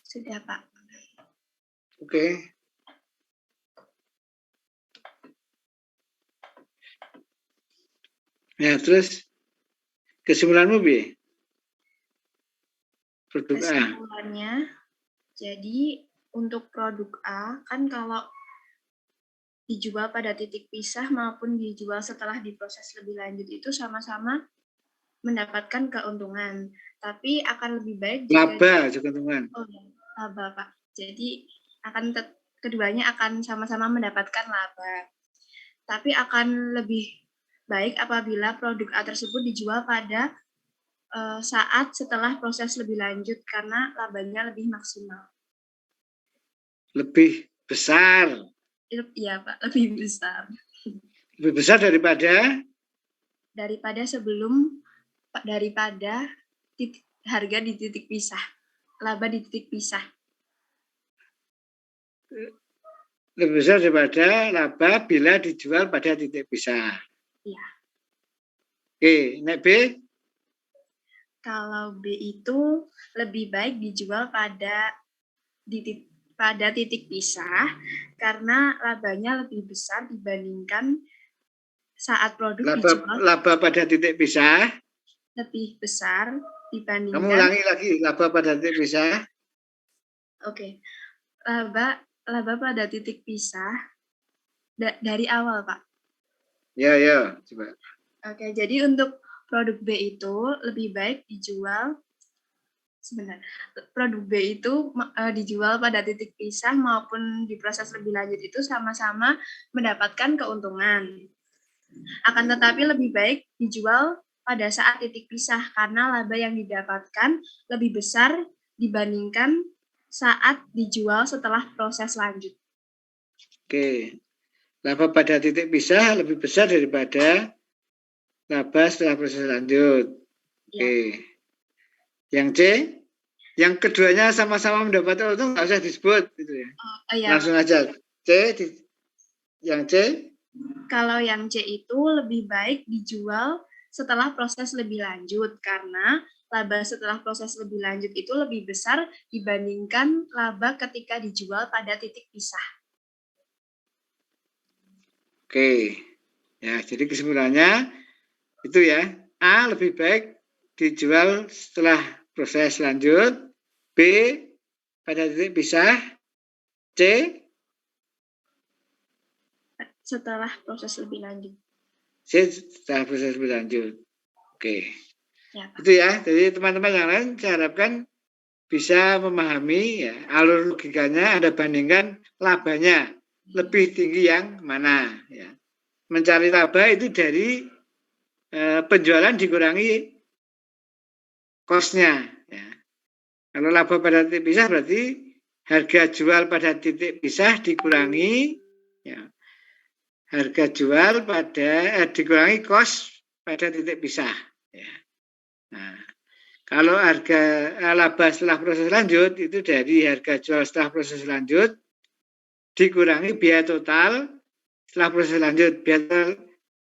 Speaker 3: Sudah, Pak.
Speaker 1: Oke. Nah, terus kesimpulanmu bi? Produk A.
Speaker 3: Kesimpulannya
Speaker 4: Jadi untuk produk A kan kalau dijual pada titik pisah maupun dijual setelah diproses lebih lanjut itu sama-sama mendapatkan keuntungan. Tapi akan lebih baik jika
Speaker 1: Laba juga teman.
Speaker 4: oh ya, laba Pak. Jadi keduanya akan sama-sama mendapatkan laba. Tapi akan lebih baik apabila produk A tersebut dijual pada saat setelah proses lebih lanjut karena labanya lebih maksimal.
Speaker 1: Lebih besar.
Speaker 4: Iya Pak, lebih besar.
Speaker 1: Lebih besar daripada
Speaker 4: harga di titik pisah, laba di titik pisah.
Speaker 1: lebih besar daripada laba bila dijual pada titik pisah.
Speaker 4: Iya.
Speaker 1: Oke, nek B?
Speaker 4: Kalau B itu lebih baik dijual pada titik pisah karena labanya lebih besar dibandingkan saat produk dijual.
Speaker 1: Laba pada titik pisah
Speaker 4: Lebih besar dibandingkan.
Speaker 1: Kamu ulangi lagi, laba pada titik pisah.
Speaker 4: Oke. Laba pada titik pisah dari awal, Pak.
Speaker 1: Ya, coba.
Speaker 4: Oke, jadi untuk produk B itu lebih baik dijual Produk B itu dijual pada titik pisah maupun diproses lebih lanjut itu sama-sama mendapatkan keuntungan. Akan tetapi lebih baik dijual pada saat titik pisah karena laba yang didapatkan lebih besar dibandingkan saat dijual setelah proses lanjut.
Speaker 1: Oke. Laba pada titik pisah lebih besar daripada laba setelah proses lanjut. Oke. Yang C? Yang keduanya sama-sama mendapat untung nggak usah disebut gitu ya.
Speaker 4: Iya,
Speaker 1: langsung
Speaker 4: Pak.
Speaker 1: aja. Yang C?
Speaker 4: Kalau yang C itu lebih baik dijual setelah proses lebih lanjut karena laba setelah proses lebih lanjut itu lebih besar dibandingkan laba ketika dijual pada titik pisah.
Speaker 1: Oke. Ya, jadi kesimpulannya itu ya. A lebih baik dijual setelah proses lanjut. B pada titik pisah. C
Speaker 4: setelah proses lebih lanjut.
Speaker 1: C setelah proses lebih lanjut. Oke.
Speaker 4: Ya, Pak.
Speaker 1: Itu ya. Jadi teman-teman yang lain saya harapkan bisa memahami ya, alur logikanya Anda bandingkan labanya lebih tinggi yang mana ya. Mencari laba itu dari penjualan dikurangi cost-nya ya. Kalau laba pada titik pisah berarti harga jual pada titik pisah dikurangi ya. Harga jual pada dikurangi cost pada titik pisah ya. Nah, kalau harga laba setelah proses lanjut itu dari harga jual setelah proses lanjut dikurangi biaya total setelah proses lanjut. Biaya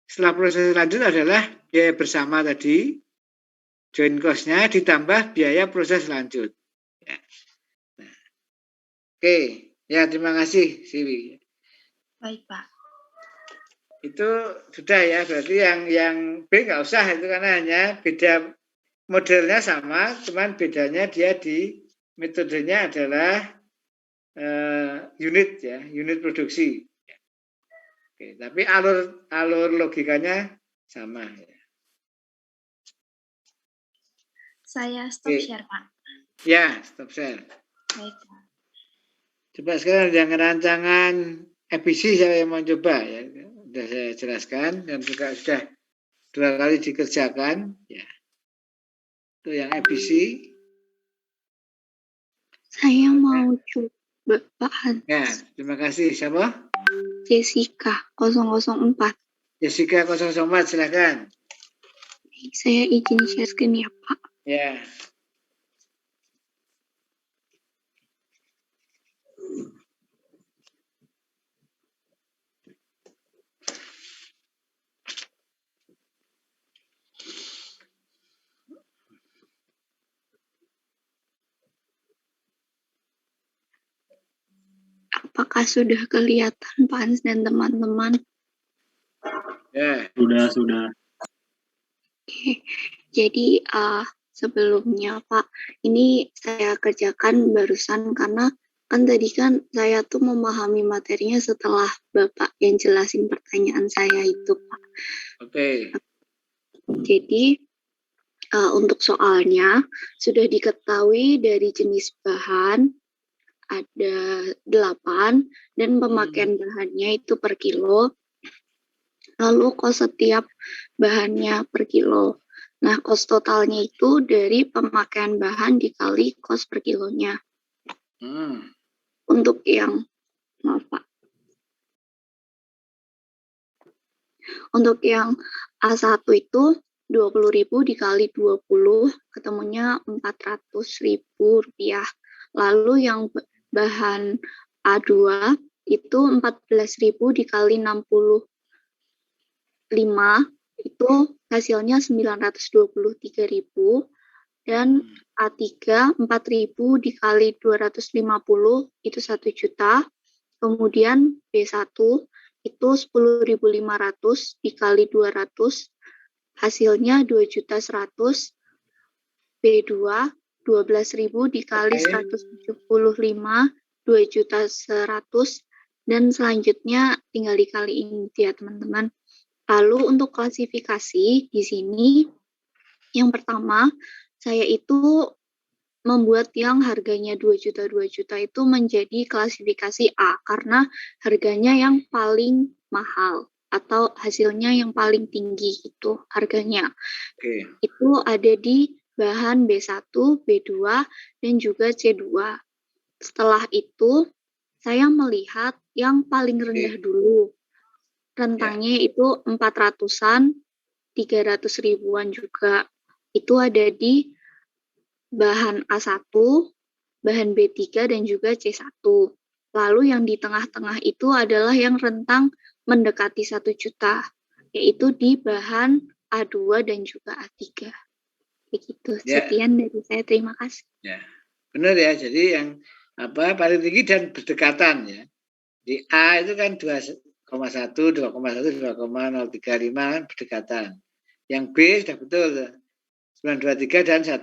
Speaker 1: setelah proses lanjut adalah biaya bersama tadi, join cost-nya ditambah biaya proses lanjut. Ya. Nah. Oke, ya terima kasih Siwi.
Speaker 4: Baik, Pak.
Speaker 1: Itu sudah ya, berarti yang B nggak usah itu karena hanya beda modelnya sama, cuman bedanya dia di metodenya adalah unit ya, unit produksi. Oke, tapi alur logikanya sama. Ya.
Speaker 4: Saya stop share, Pak.
Speaker 1: Ya, stop share.
Speaker 4: Baik, Pak.
Speaker 1: Coba sekarang yang rancangan EPC saya mau coba ya, sudah saya jelaskan dan juga sudah 2 kali dikerjakan. Ya. Itu yang EPC.
Speaker 3: Saya mau coba Pak Hans.
Speaker 1: Ya, terima kasih. Siapa?
Speaker 3: Jessica 004.
Speaker 1: Jessica 004, silakan.
Speaker 3: Saya izin share screen ya Pak.
Speaker 1: Ya.
Speaker 3: Apakah sudah kelihatan Pak Hans dan teman-teman?
Speaker 1: Ya.
Speaker 5: Sudah.
Speaker 3: Oke. Jadi sebelumnya, Pak. Ini saya kerjakan barusan karena kan tadi kan saya tuh memahami materinya setelah Bapak yang jelasin pertanyaan saya itu, Pak.
Speaker 1: Oke.
Speaker 3: Jadi untuk soalnya sudah diketahui dari jenis bahan ada 8 dan pemakaian bahannya itu per kilo. Lalu kos setiap bahannya per kilo. Nah, kos totalnya itu dari pemakaian bahan dikali kos per kilonya. Untuk yang, maaf Pak. Untuk yang A1 itu 20.000 dikali 20, ketemunya 400.000 rupiah. Lalu yang bahan A2 itu 14.000 dikali 65, itu hasilnya 923.000. Dan A3 4.000 dikali 250 itu 1 juta. Kemudian B1 itu 10.500 dikali 200 hasilnya 2.100.000. B2 12.000 dikali 175 2.100.000 dan selanjutnya tinggal dikaliin ya teman-teman. Lalu untuk klasifikasi di sini yang pertama saya itu membuat yang harganya 2 juta itu menjadi klasifikasi A karena harganya yang paling mahal atau hasilnya yang paling tinggi itu harganya. Itu ada di bahan B1, B2, dan juga C2. Setelah itu saya melihat yang paling rendah dulu. Rentangnya itu 400-an, 300 ribuan juga. Itu ada di bahan A1, bahan B3, dan juga C1. Lalu yang di tengah-tengah itu adalah yang rentang mendekati 1 juta, yaitu di bahan A2 dan juga A3. Begitu. Sekian dari saya. Terima kasih.
Speaker 1: Ya, benar ya. Jadi yang paling tinggi dan berdekatan ya. Di A itu kan 2,1, 2,1, 2,035 kan berdekatan. Yang B sudah betul 923 dan 1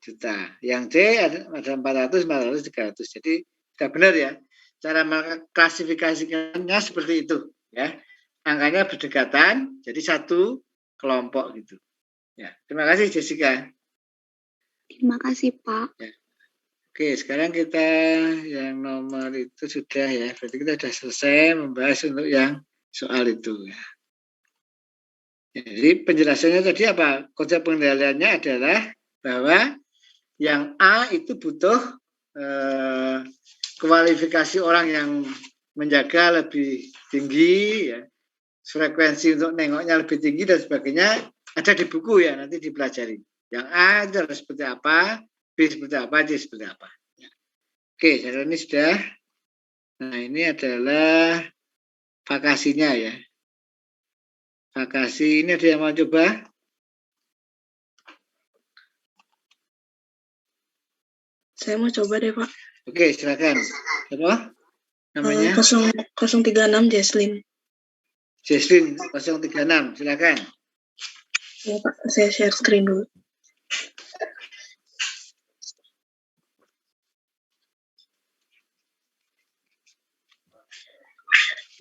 Speaker 1: juta. Yang C ada 400, 400, 300. Jadi sudah benar ya. Cara mengklasifikasikannya seperti itu ya. Angkanya berdekatan, jadi satu kelompok gitu. Ya, terima kasih Jessica.
Speaker 3: Terima kasih Pak.
Speaker 1: Ya. Oke, sekarang kita yang nomor itu sudah ya. Berarti kita sudah selesai membahas untuk yang soal itu ya. Jadi penjelasannya tadi apa? Konsep pengendaliannya adalah bahwa yang A itu butuh kualifikasi orang yang menjaga lebih tinggi, ya, frekuensi untuk nengoknya lebih tinggi dan sebagainya ada di buku ya, nanti dipelajari. Yang A itu harus seperti apa, B seperti apa, C seperti apa. Ya. Oke, jadi ini sudah. Nah ini adalah vakasinya ya. Vakasi ini ada yang mau coba?
Speaker 5: Saya mau coba deh Pak.
Speaker 1: Oke, silakan. Apa namanya?
Speaker 5: 036 Jesslyn.
Speaker 1: Jesslyn 036, silakan.
Speaker 5: Ya Pak, saya share screen dulu.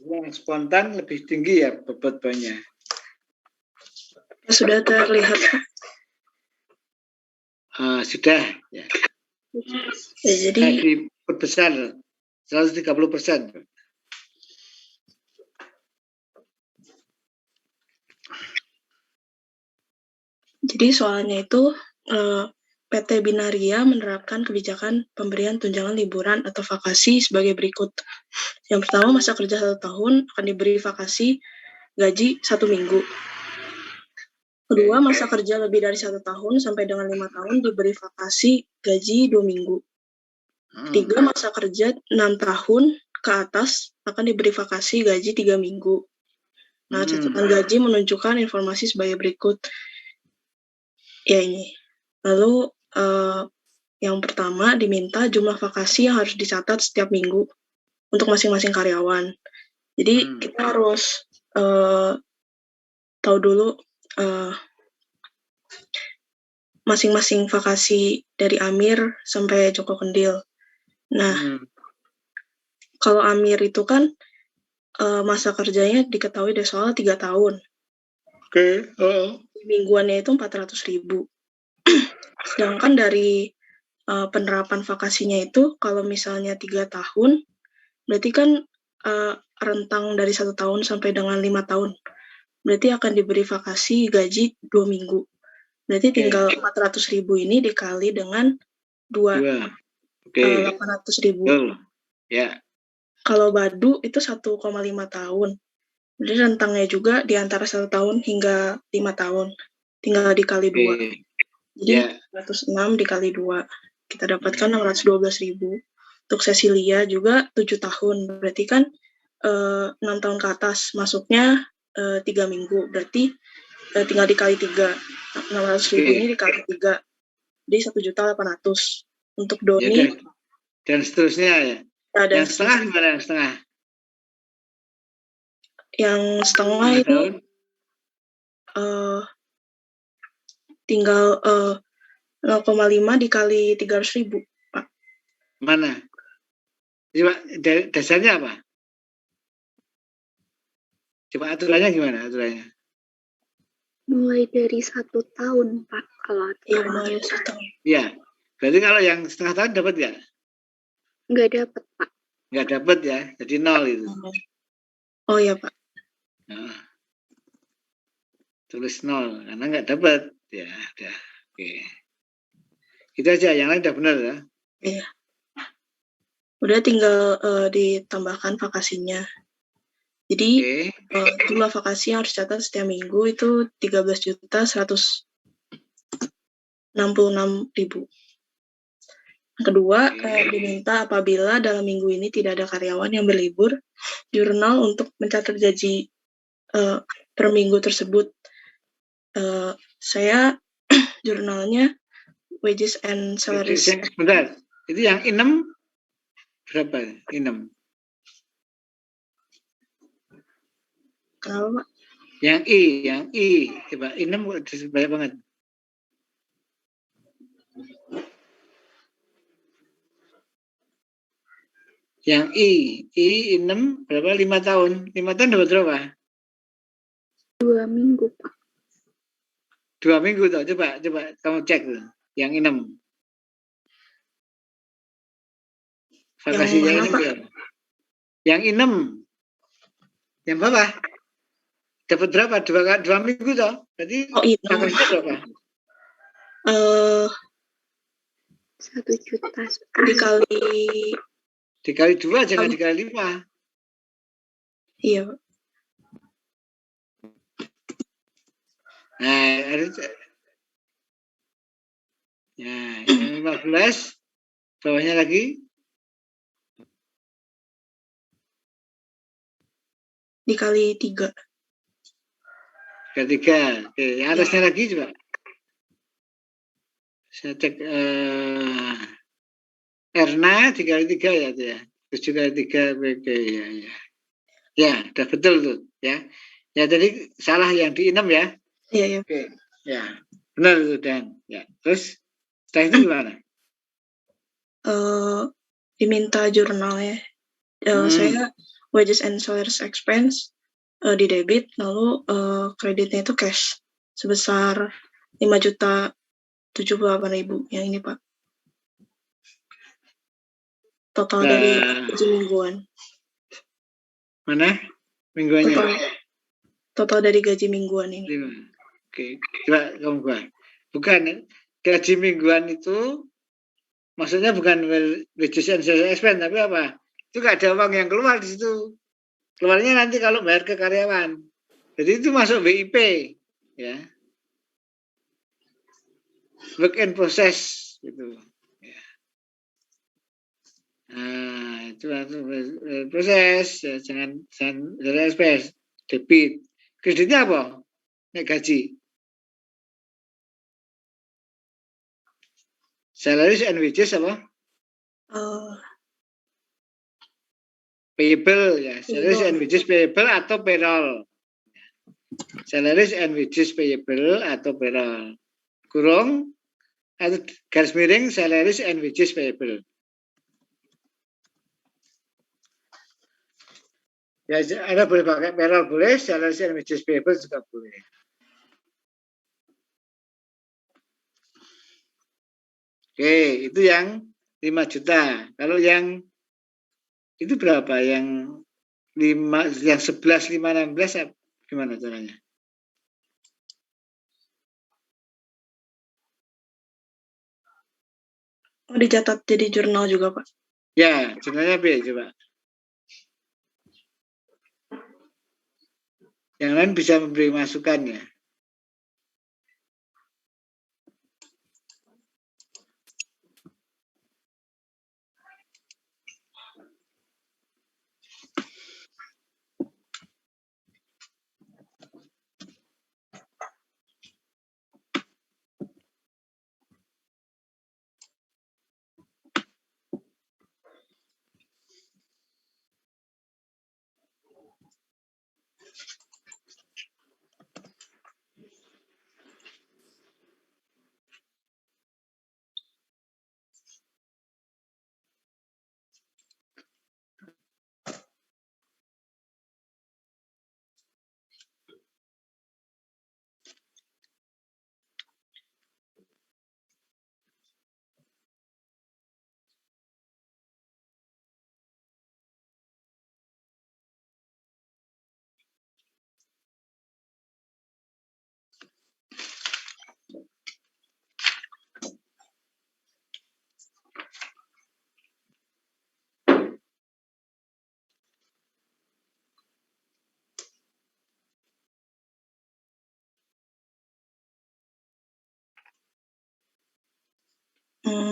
Speaker 1: Yang spontan lebih tinggi ya bobot-bobotnya.
Speaker 5: Sudah terlihat Pak?
Speaker 1: Sudah ya.
Speaker 5: Ya, jadi
Speaker 1: diperbesar 130%.
Speaker 5: Jadi soalnya itu PT Binaria menerapkan kebijakan pemberian tunjangan liburan atau vakasi sebagai berikut. Yang pertama, masa kerja 1 tahun akan diberi vakasi gaji 1 minggu. Kedua, masa kerja lebih dari 1 tahun sampai dengan 5 tahun diberi vakasi gaji 2 minggu. Ketiga, masa kerja 6 tahun ke atas akan diberi vakasi gaji 3 minggu. Nah, catatan gaji menunjukkan informasi sebagai berikut. Ya ini. Lalu yang pertama diminta jumlah vakasi yang harus dicatat setiap minggu untuk masing-masing karyawan. Jadi kita harus tahu dulu masing-masing vakasi dari Amir sampai Joko Kendil. Nah, kalau Amir itu kan masa kerjanya diketahui dari soal 3 tahun.
Speaker 1: Oke.
Speaker 5: Mingguannya itu 400.000. Sedangkan dari penerapan vakasinya itu kalau misalnya 3 tahun, berarti kan rentang dari 1 tahun sampai dengan 5 tahun. Berarti akan diberi vakasi gaji 2 minggu. Berarti tinggal 400.000 ini dikali dengan 2. 800.000.
Speaker 1: Ya.
Speaker 5: Kalau Badu itu 1,5 tahun. Jadi rentangnya juga di antara 1 tahun hingga 5 tahun. Tinggal dikali 2. Jadi 106 dikali 2. Kita dapatkan 612.000. Untuk Cecilia juga 7 tahun. Berarti kan 6 tahun ke atas. Masuknya 3 minggu. Berarti tinggal dikali 3. 600.000 ini dikali 3. Jadi 1.800.000. Untuk Doni.
Speaker 1: Dan seterusnya ya. Yang setengah gimana yang setengah?
Speaker 5: Yang setengah itu tinggal 0,5 dikali 300.000, Pak.
Speaker 1: Mana? Coba dasarnya apa? Coba aturannya gimana aturannya?
Speaker 3: Mulai dari 1 tahun, Pak. Kalau
Speaker 5: mulai 1 tahun.
Speaker 1: Iya. Berarti kalau yang setengah tahun dapat nggak?
Speaker 3: Nggak dapat, Pak.
Speaker 1: Nggak dapat ya, jadi 0 itu.
Speaker 5: Oh ya, Pak.
Speaker 1: Nah, tulis 0 karena nggak dapat ya. Udah. Oke. Itu aja, yang lain udah benar ya.
Speaker 5: Iya. Udah tinggal ditambahkan vakasinya. Jadi jumlah vakasi yang harus dicatat setiap minggu itu 13.166.000. Kedua, diminta apabila dalam minggu ini tidak ada karyawan yang berlibur, jurnal untuk mencatat gaji per minggu tersebut. Saya jurnalnya wages and salaries.
Speaker 1: Sebentar, itu yang inem berapa? Inem.
Speaker 5: Kenapa, Pak?
Speaker 1: Yang I, coba inem banyak banget. Yang I 6 berapa? 5 tahun. 5 tahun dapat berapa?
Speaker 3: 2 minggu, Pak.
Speaker 1: 2 minggu tuh. Coba kamu cek tuh. Yang 6. Vakasinya ini berapa? Yang 6. Yang bawah. Dapat berapa? 2 minggu tuh. Berarti vakasinya berapa?
Speaker 3: 1 juta.
Speaker 1: Dikali 2 jangan dikali 5.
Speaker 5: Iya.
Speaker 1: Nah, yang 15 bawahnya lagi
Speaker 5: dikali 3.
Speaker 1: Dikali 3. Oke, yang atasnya lagi coba. Saya cek Erna dikali 3 ya itu ya. 7 kali 3 oke ya. Ya, udah betul tuh ya. Ya tadi salah yang di 6 ya.
Speaker 5: Iya.
Speaker 1: Oke. Ya. Benar tuh Dan. Ya. Terus setelah itu gimana?
Speaker 5: Diminta jurnalnya. Saya wages and salaries expense di debit, lalu kreditnya itu cash sebesar 5.078.000 yang ini, Pak. Total dari gaji mingguan.
Speaker 1: Mana? Mingguannya?
Speaker 5: Total dari gaji mingguan ini.
Speaker 1: Oke. Coba kamu buat. Bukan gaji mingguan itu maksudnya bukan wages and salaries expense, tapi apa? Itu nggak ada uang yang keluar di situ. Keluarnya nanti kalau bayar ke karyawan. Jadi itu masuk WIP, ya. Work in process, gitu. Ya. Nah, itu proses, ya, jangan expense, debit. Kreditnya apa? Nek gaji. Salaries and wages apa? Payable ya, salaries and wages payable atau payroll. Salaries and wages payable atau payroll. Kurung atau garis miring salaries and wages payable. Ya, Anda boleh pakai payroll boleh, salaries and wages payable juga boleh. Oke, itu yang 5 juta. Kalau yang itu berapa? Yang 11, 5, 16 gimana caranya?
Speaker 5: Oh, dicatat jadi jurnal juga, Pak?
Speaker 1: Ya, jurnalnya B coba. Yang lain bisa memberi masukan ya.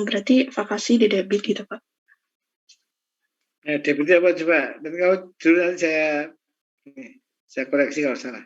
Speaker 5: Berarti vakasi di debit gitu, Pak?
Speaker 1: Nah, debitnya apa coba? Dan kalau dulu nanti saya koreksi kalau salah.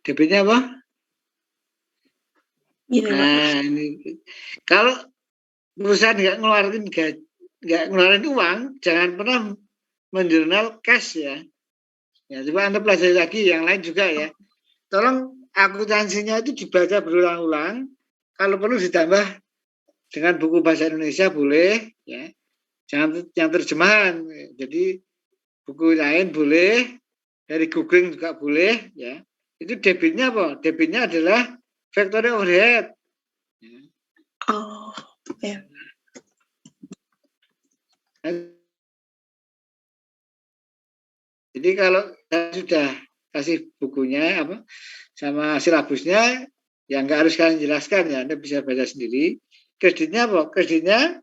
Speaker 1: Debitnya apa?
Speaker 5: Iya, Pak.
Speaker 1: Nah, ini kalau perusahaan nggak ngeluarin uang, jangan pernah menjurnal cash ya. Ya, coba Anda pelajari lagi yang lain juga ya. Tolong akuntansinya itu dibaca berulang-ulang. Kalau perlu ditambah dengan buku bahasa Indonesia boleh ya. Jangan yang terjemahan. Jadi buku lain boleh, dari googling juga boleh ya. Itu debitnya apa? Debitnya adalah factory overhead.
Speaker 5: Oh, ya.
Speaker 1: Jadi kalau saya sudah kasih bukunya apa sama silabusnya, ya nggak harus kalian jelaskan ya, Anda bisa baca sendiri. Kreditnya apa? Kreditnya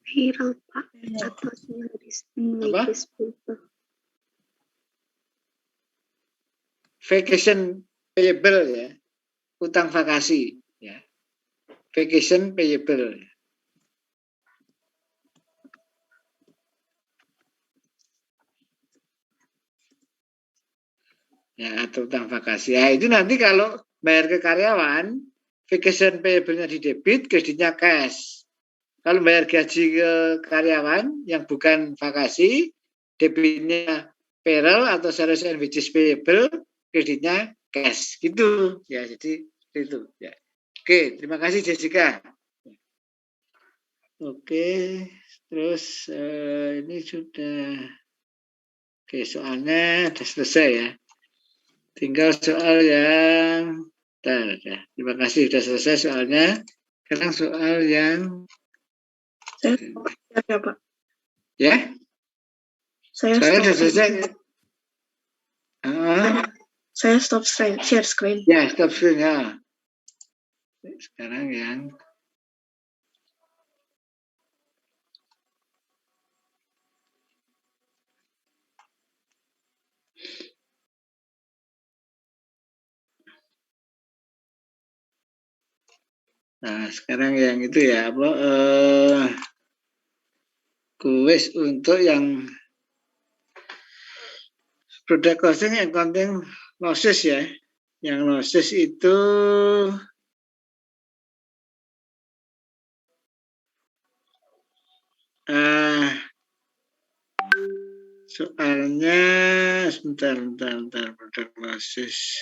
Speaker 3: Payroll, Pak, atau salaries and wages payable.
Speaker 1: vacation payable ya, utang vakasi ya, vacation payable. Ya, atau utang vakasi. Ya, itu nanti kalau bayar ke karyawan, vacation payable-nya di debit, kreditnya cash. Kalau bayar gaji ke karyawan yang bukan vakasi, debitnya payroll atau sales and wages payable, kreditnya cash. Gitu. Ya, jadi itu. Ya. Oke, terima kasih Jessica. Oke, terus ini sudah. Oke, soalnya sudah selesai ya. Tinggal soal yang ya. Terima kasih sudah selesai soalnya. Sekarang soal yang
Speaker 5: Saya stop share ya, Pak.
Speaker 1: ya.
Speaker 5: Saya
Speaker 1: Soalnya sudah
Speaker 5: stop
Speaker 1: selesai.
Speaker 5: Saya stop share screen.
Speaker 1: Ya, stop screen ya. Sekarang yang sekarang yang itu ya, apa kuis untuk yang product costing and accounting losses ya. Yang losses itu soalnya sebentar product losses.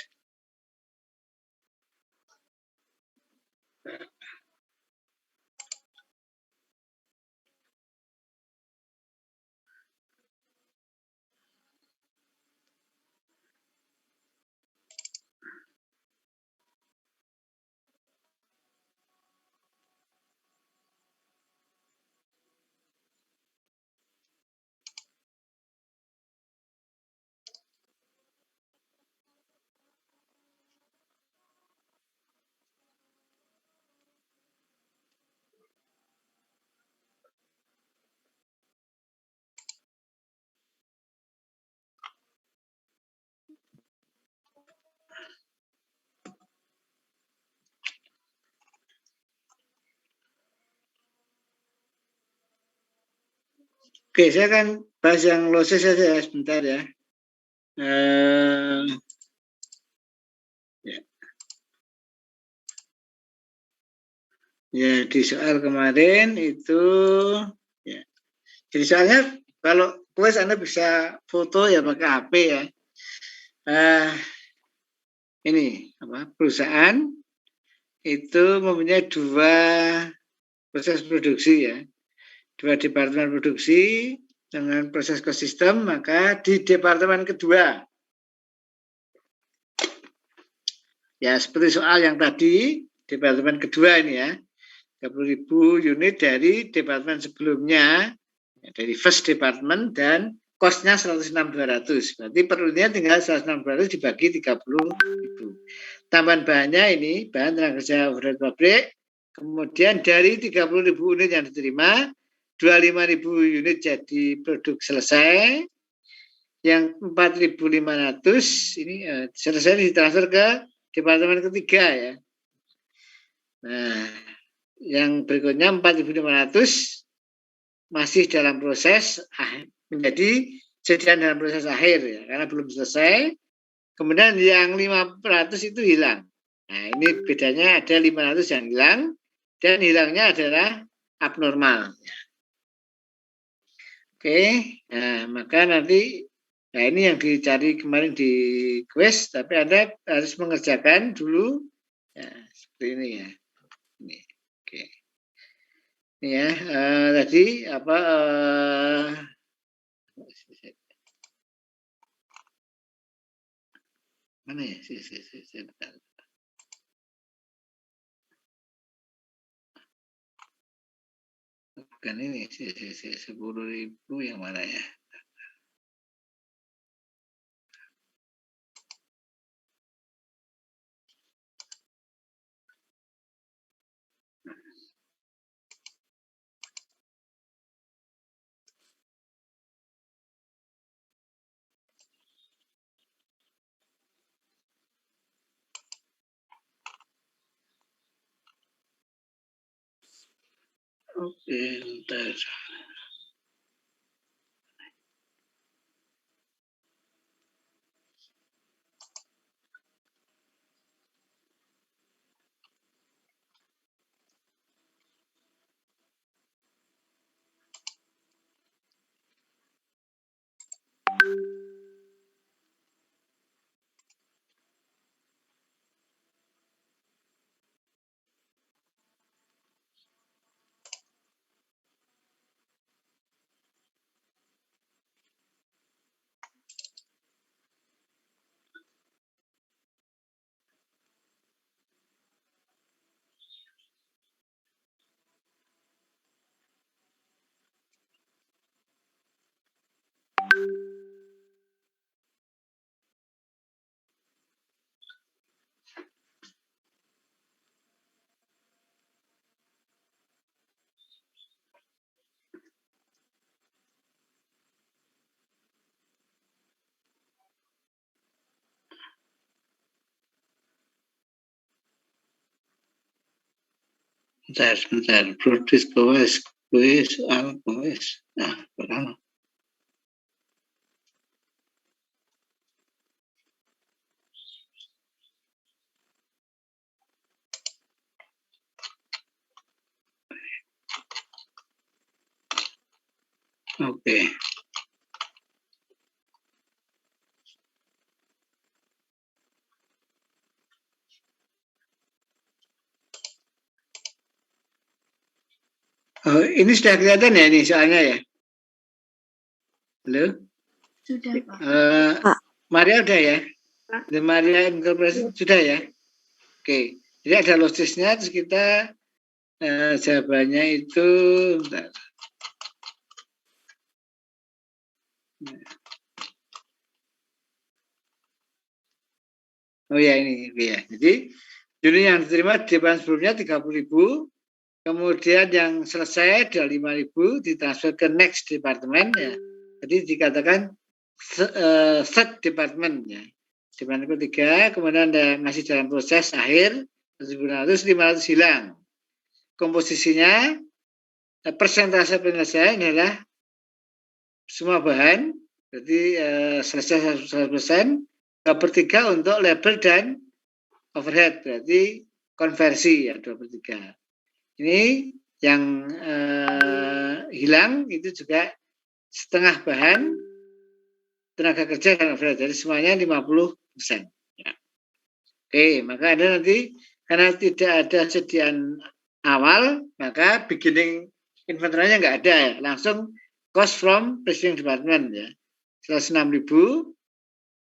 Speaker 1: Oke, saya akan bahas yang losses saja ya, sebentar ya. Ya, di soal kemarin itu ya. Jadi soalnya kalau kuis Anda bisa foto ya pakai HP ya. Ini apa? Perusahaan itu mempunyai dua proses produksi ya. Dua departemen produksi dengan proses cost system, maka di departemen kedua ya seperti soal yang tadi, departemen kedua ini ya, 30.000 unit dari departemen sebelumnya, ya, dari first department dan cost-nya 106.200. Berarti per unitnya tinggal 106.200 dibagi 30.000. Tambahan bahannya ini, bahan tenaga kerja overhead pabrik, kemudian dari 30.000 unit yang diterima, 25.000 unit jadi produk selesai, yang 4.500 ini selesai ditransfer ke departemen ketiga ya. Nah, yang berikutnya 4.500 masih dalam proses menjadi sediaan dalam proses akhir ya, karena belum selesai. Kemudian yang 500 itu hilang. Nah, ini bedanya ada 500 yang hilang dan hilangnya adalah abnormal. Oke, nah maka nanti ini yang dicari kemarin di kuis, tapi Anda harus mengerjakan dulu ya, seperti ini ya. Ini, oke. Ini ya, tadi apa mana ya? Bentar. Bukan ini, 10.000 yang mana ya? Oke, bentar. Sebentar. Produce kowes soal kowes. Nah, pertama. Oke. Oh, ini sudah kelihatan ya ini soalnya ya? Halo?
Speaker 4: Sudah, Pak.
Speaker 1: Maria udah ya? The Maria Incorporation sudah ya? Oke. Jadi ada losisnya, terus kita jawabannya itu bentar. Oh ya ini ya. Jadi unit yang diterima di depan sebelumnya 30.000, kemudian yang selesai ada 5.000 ditransfer ke next department ya. Jadi dikatakan third department ya. Departemen ketiga, kemudian ada masih dalam proses akhir 500 hilang. Komposisinya persentase penyelesaian adalah semua bahan, berarti selesai 100%. Per 3 untuk labor dan overhead, berarti konversi ya 2/3. Ini yang hilang itu juga setengah bahan, tenaga kerja dan overhead, jadi semuanya 50%. Ya. Oke, maka Anda nanti karena tidak ada sediaan awal, maka beginning inventory-nya nggak ada ya, langsung cost from purchasing department ya. 106.000,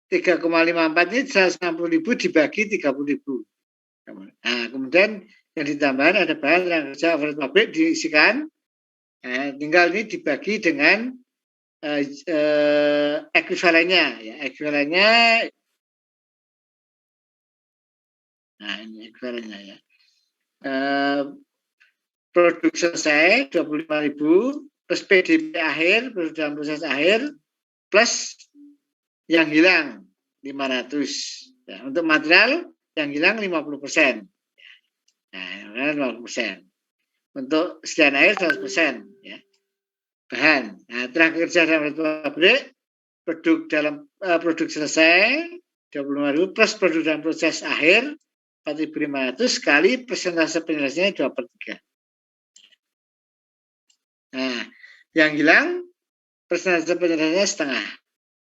Speaker 1: 3,54 ini 160.000 dibagi 30.000. Nah, kemudian yang ditambahan ada bahan tenaga kerja overhead pabrik diisikan. Tinggal ini dibagi dengan ekuivalennya ya. Ekuivalennya nah ini ekuivalennya ya. Produk selesai 25.000 plus PDP akhir, produk dalam proses akhir plus yang hilang 500. Ya, untuk material yang hilang 50%. Nah, 50%. Untuk sediaan air 100%. Ya. Bahan. Nah, tenaga kerja dalam pabrik, produk selesai 25.000 plus produk dalam proses akhir 4.500 kali persentase penyelesaiannya 2/3. Nah, yang hilang persentase penyelesaiannya setengah.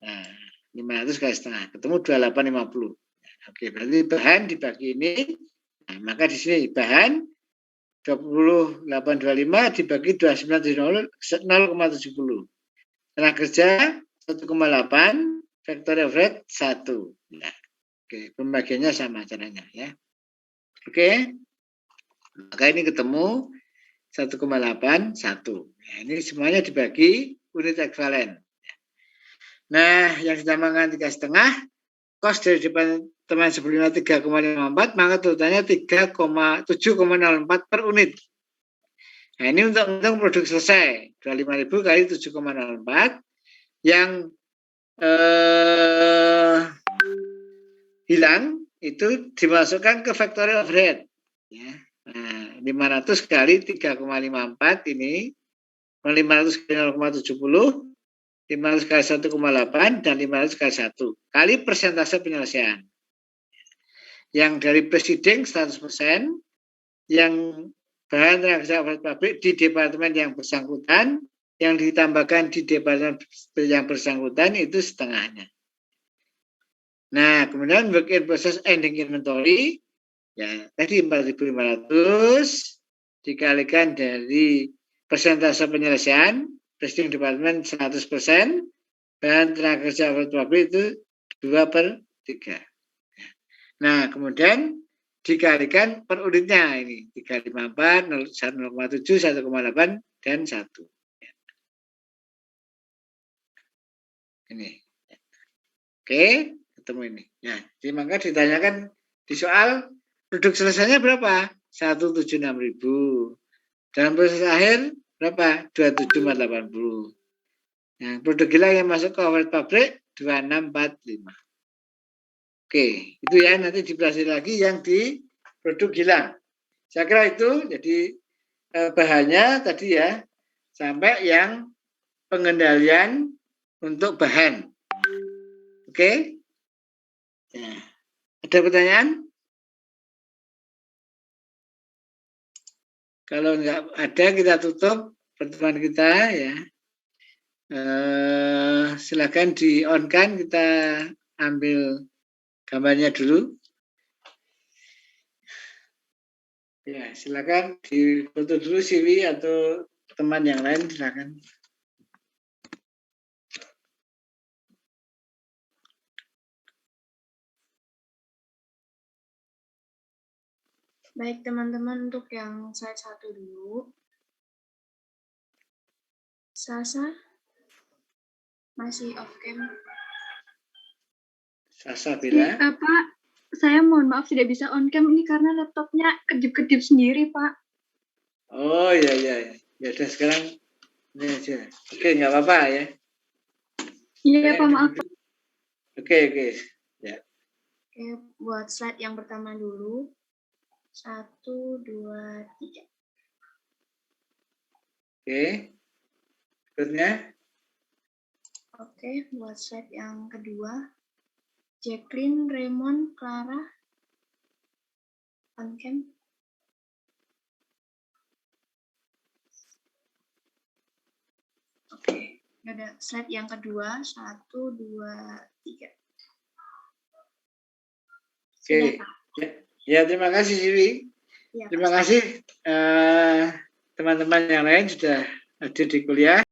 Speaker 1: Nah, 500 kali setengah, ketemu 2850. Oke, berarti bahan dibagi ini. Nah, maka di sini bahan 2825 dibagi 2970 0,70. Tenaga kerja 1,8, factory overhead 1. Nah, oke, pembagiannya sama caranya ya. Oke. Maka ini ketemu 1,81. Nah, ini semuanya dibagi unit ekuivalen. Nah, yang ditambahkan 3,5, cost dari departemen sebelumnya 3,54, maka totalnya 3,704 per unit. Nah, ini untuk produk selesai 25.000 kali 7,04. Yang hilang itu dimasukkan ke factory overhead. Ya. Nah, 500 kali 3,54 ini, 500 kali 0,70, 500 kali 1,8 dan 500 kali 1 kali persentase penyelesaian. Yang dari proceeding 100%, yang bahan tenaga kerja overhead pabrik di departemen yang bersangkutan, yang ditambahkan di departemen yang bersangkutan itu setengahnya. Nah, kemudian work in process ending inventory, ya tadi 4.500 dikalikan dari persentase penyelesaian, purchasing department 100%, bahan tenaga kerja overhead pabrik itu 2/3. Nah, kemudian dikalikan per unitnya ini 354, 0,7, 1,8 dan 1. Ini. Oke, ketemu ini. Ya, jadi maka ditanyakan di soal produk selesainya berapa? 176.000. Dalam proses akhir berapa? 27480. Nah, produk hilang yang masuk ke overhead pabrik 2645. Oke, itu ya nanti dipelajari lagi yang di produk hilang. Saya kira itu, jadi bahannya tadi ya, sampai yang pengendalian untuk bahan. Oke? Ya. Ada pertanyaan? Kalau nggak ada, kita tutup pertemuan kita ya. Silakan di on kan, kita ambil gambarnya dulu. Ya, silakan difoto dulu Siwi atau teman yang lain, silakan.
Speaker 6: Baik teman-teman, untuk yang slide 1 dulu. Sasa masih off cam.
Speaker 1: Sasa bila.
Speaker 7: Pak, saya mohon maaf tidak bisa on cam ini karena laptopnya kedip-kedip sendiri, Pak.
Speaker 1: Oh iya. Ya udah sekarang ini aja. Oke, nggak apa-apa ya.
Speaker 7: Iya, Pak, maaf.
Speaker 1: Oke. Ya.
Speaker 6: Oke, buat slide yang pertama dulu. 1, 2, 3.
Speaker 1: Oke. Berikutnya.
Speaker 6: Oke, buat slide yang kedua. Jacqueline, Raymond, Clara. On cam. Oke, ada slide yang kedua. 1, 2, 3.
Speaker 1: Oke. Ya, terima kasih Siwi.
Speaker 6: Ya,
Speaker 1: Terima kasih teman-teman yang lain sudah hadir di kuliah.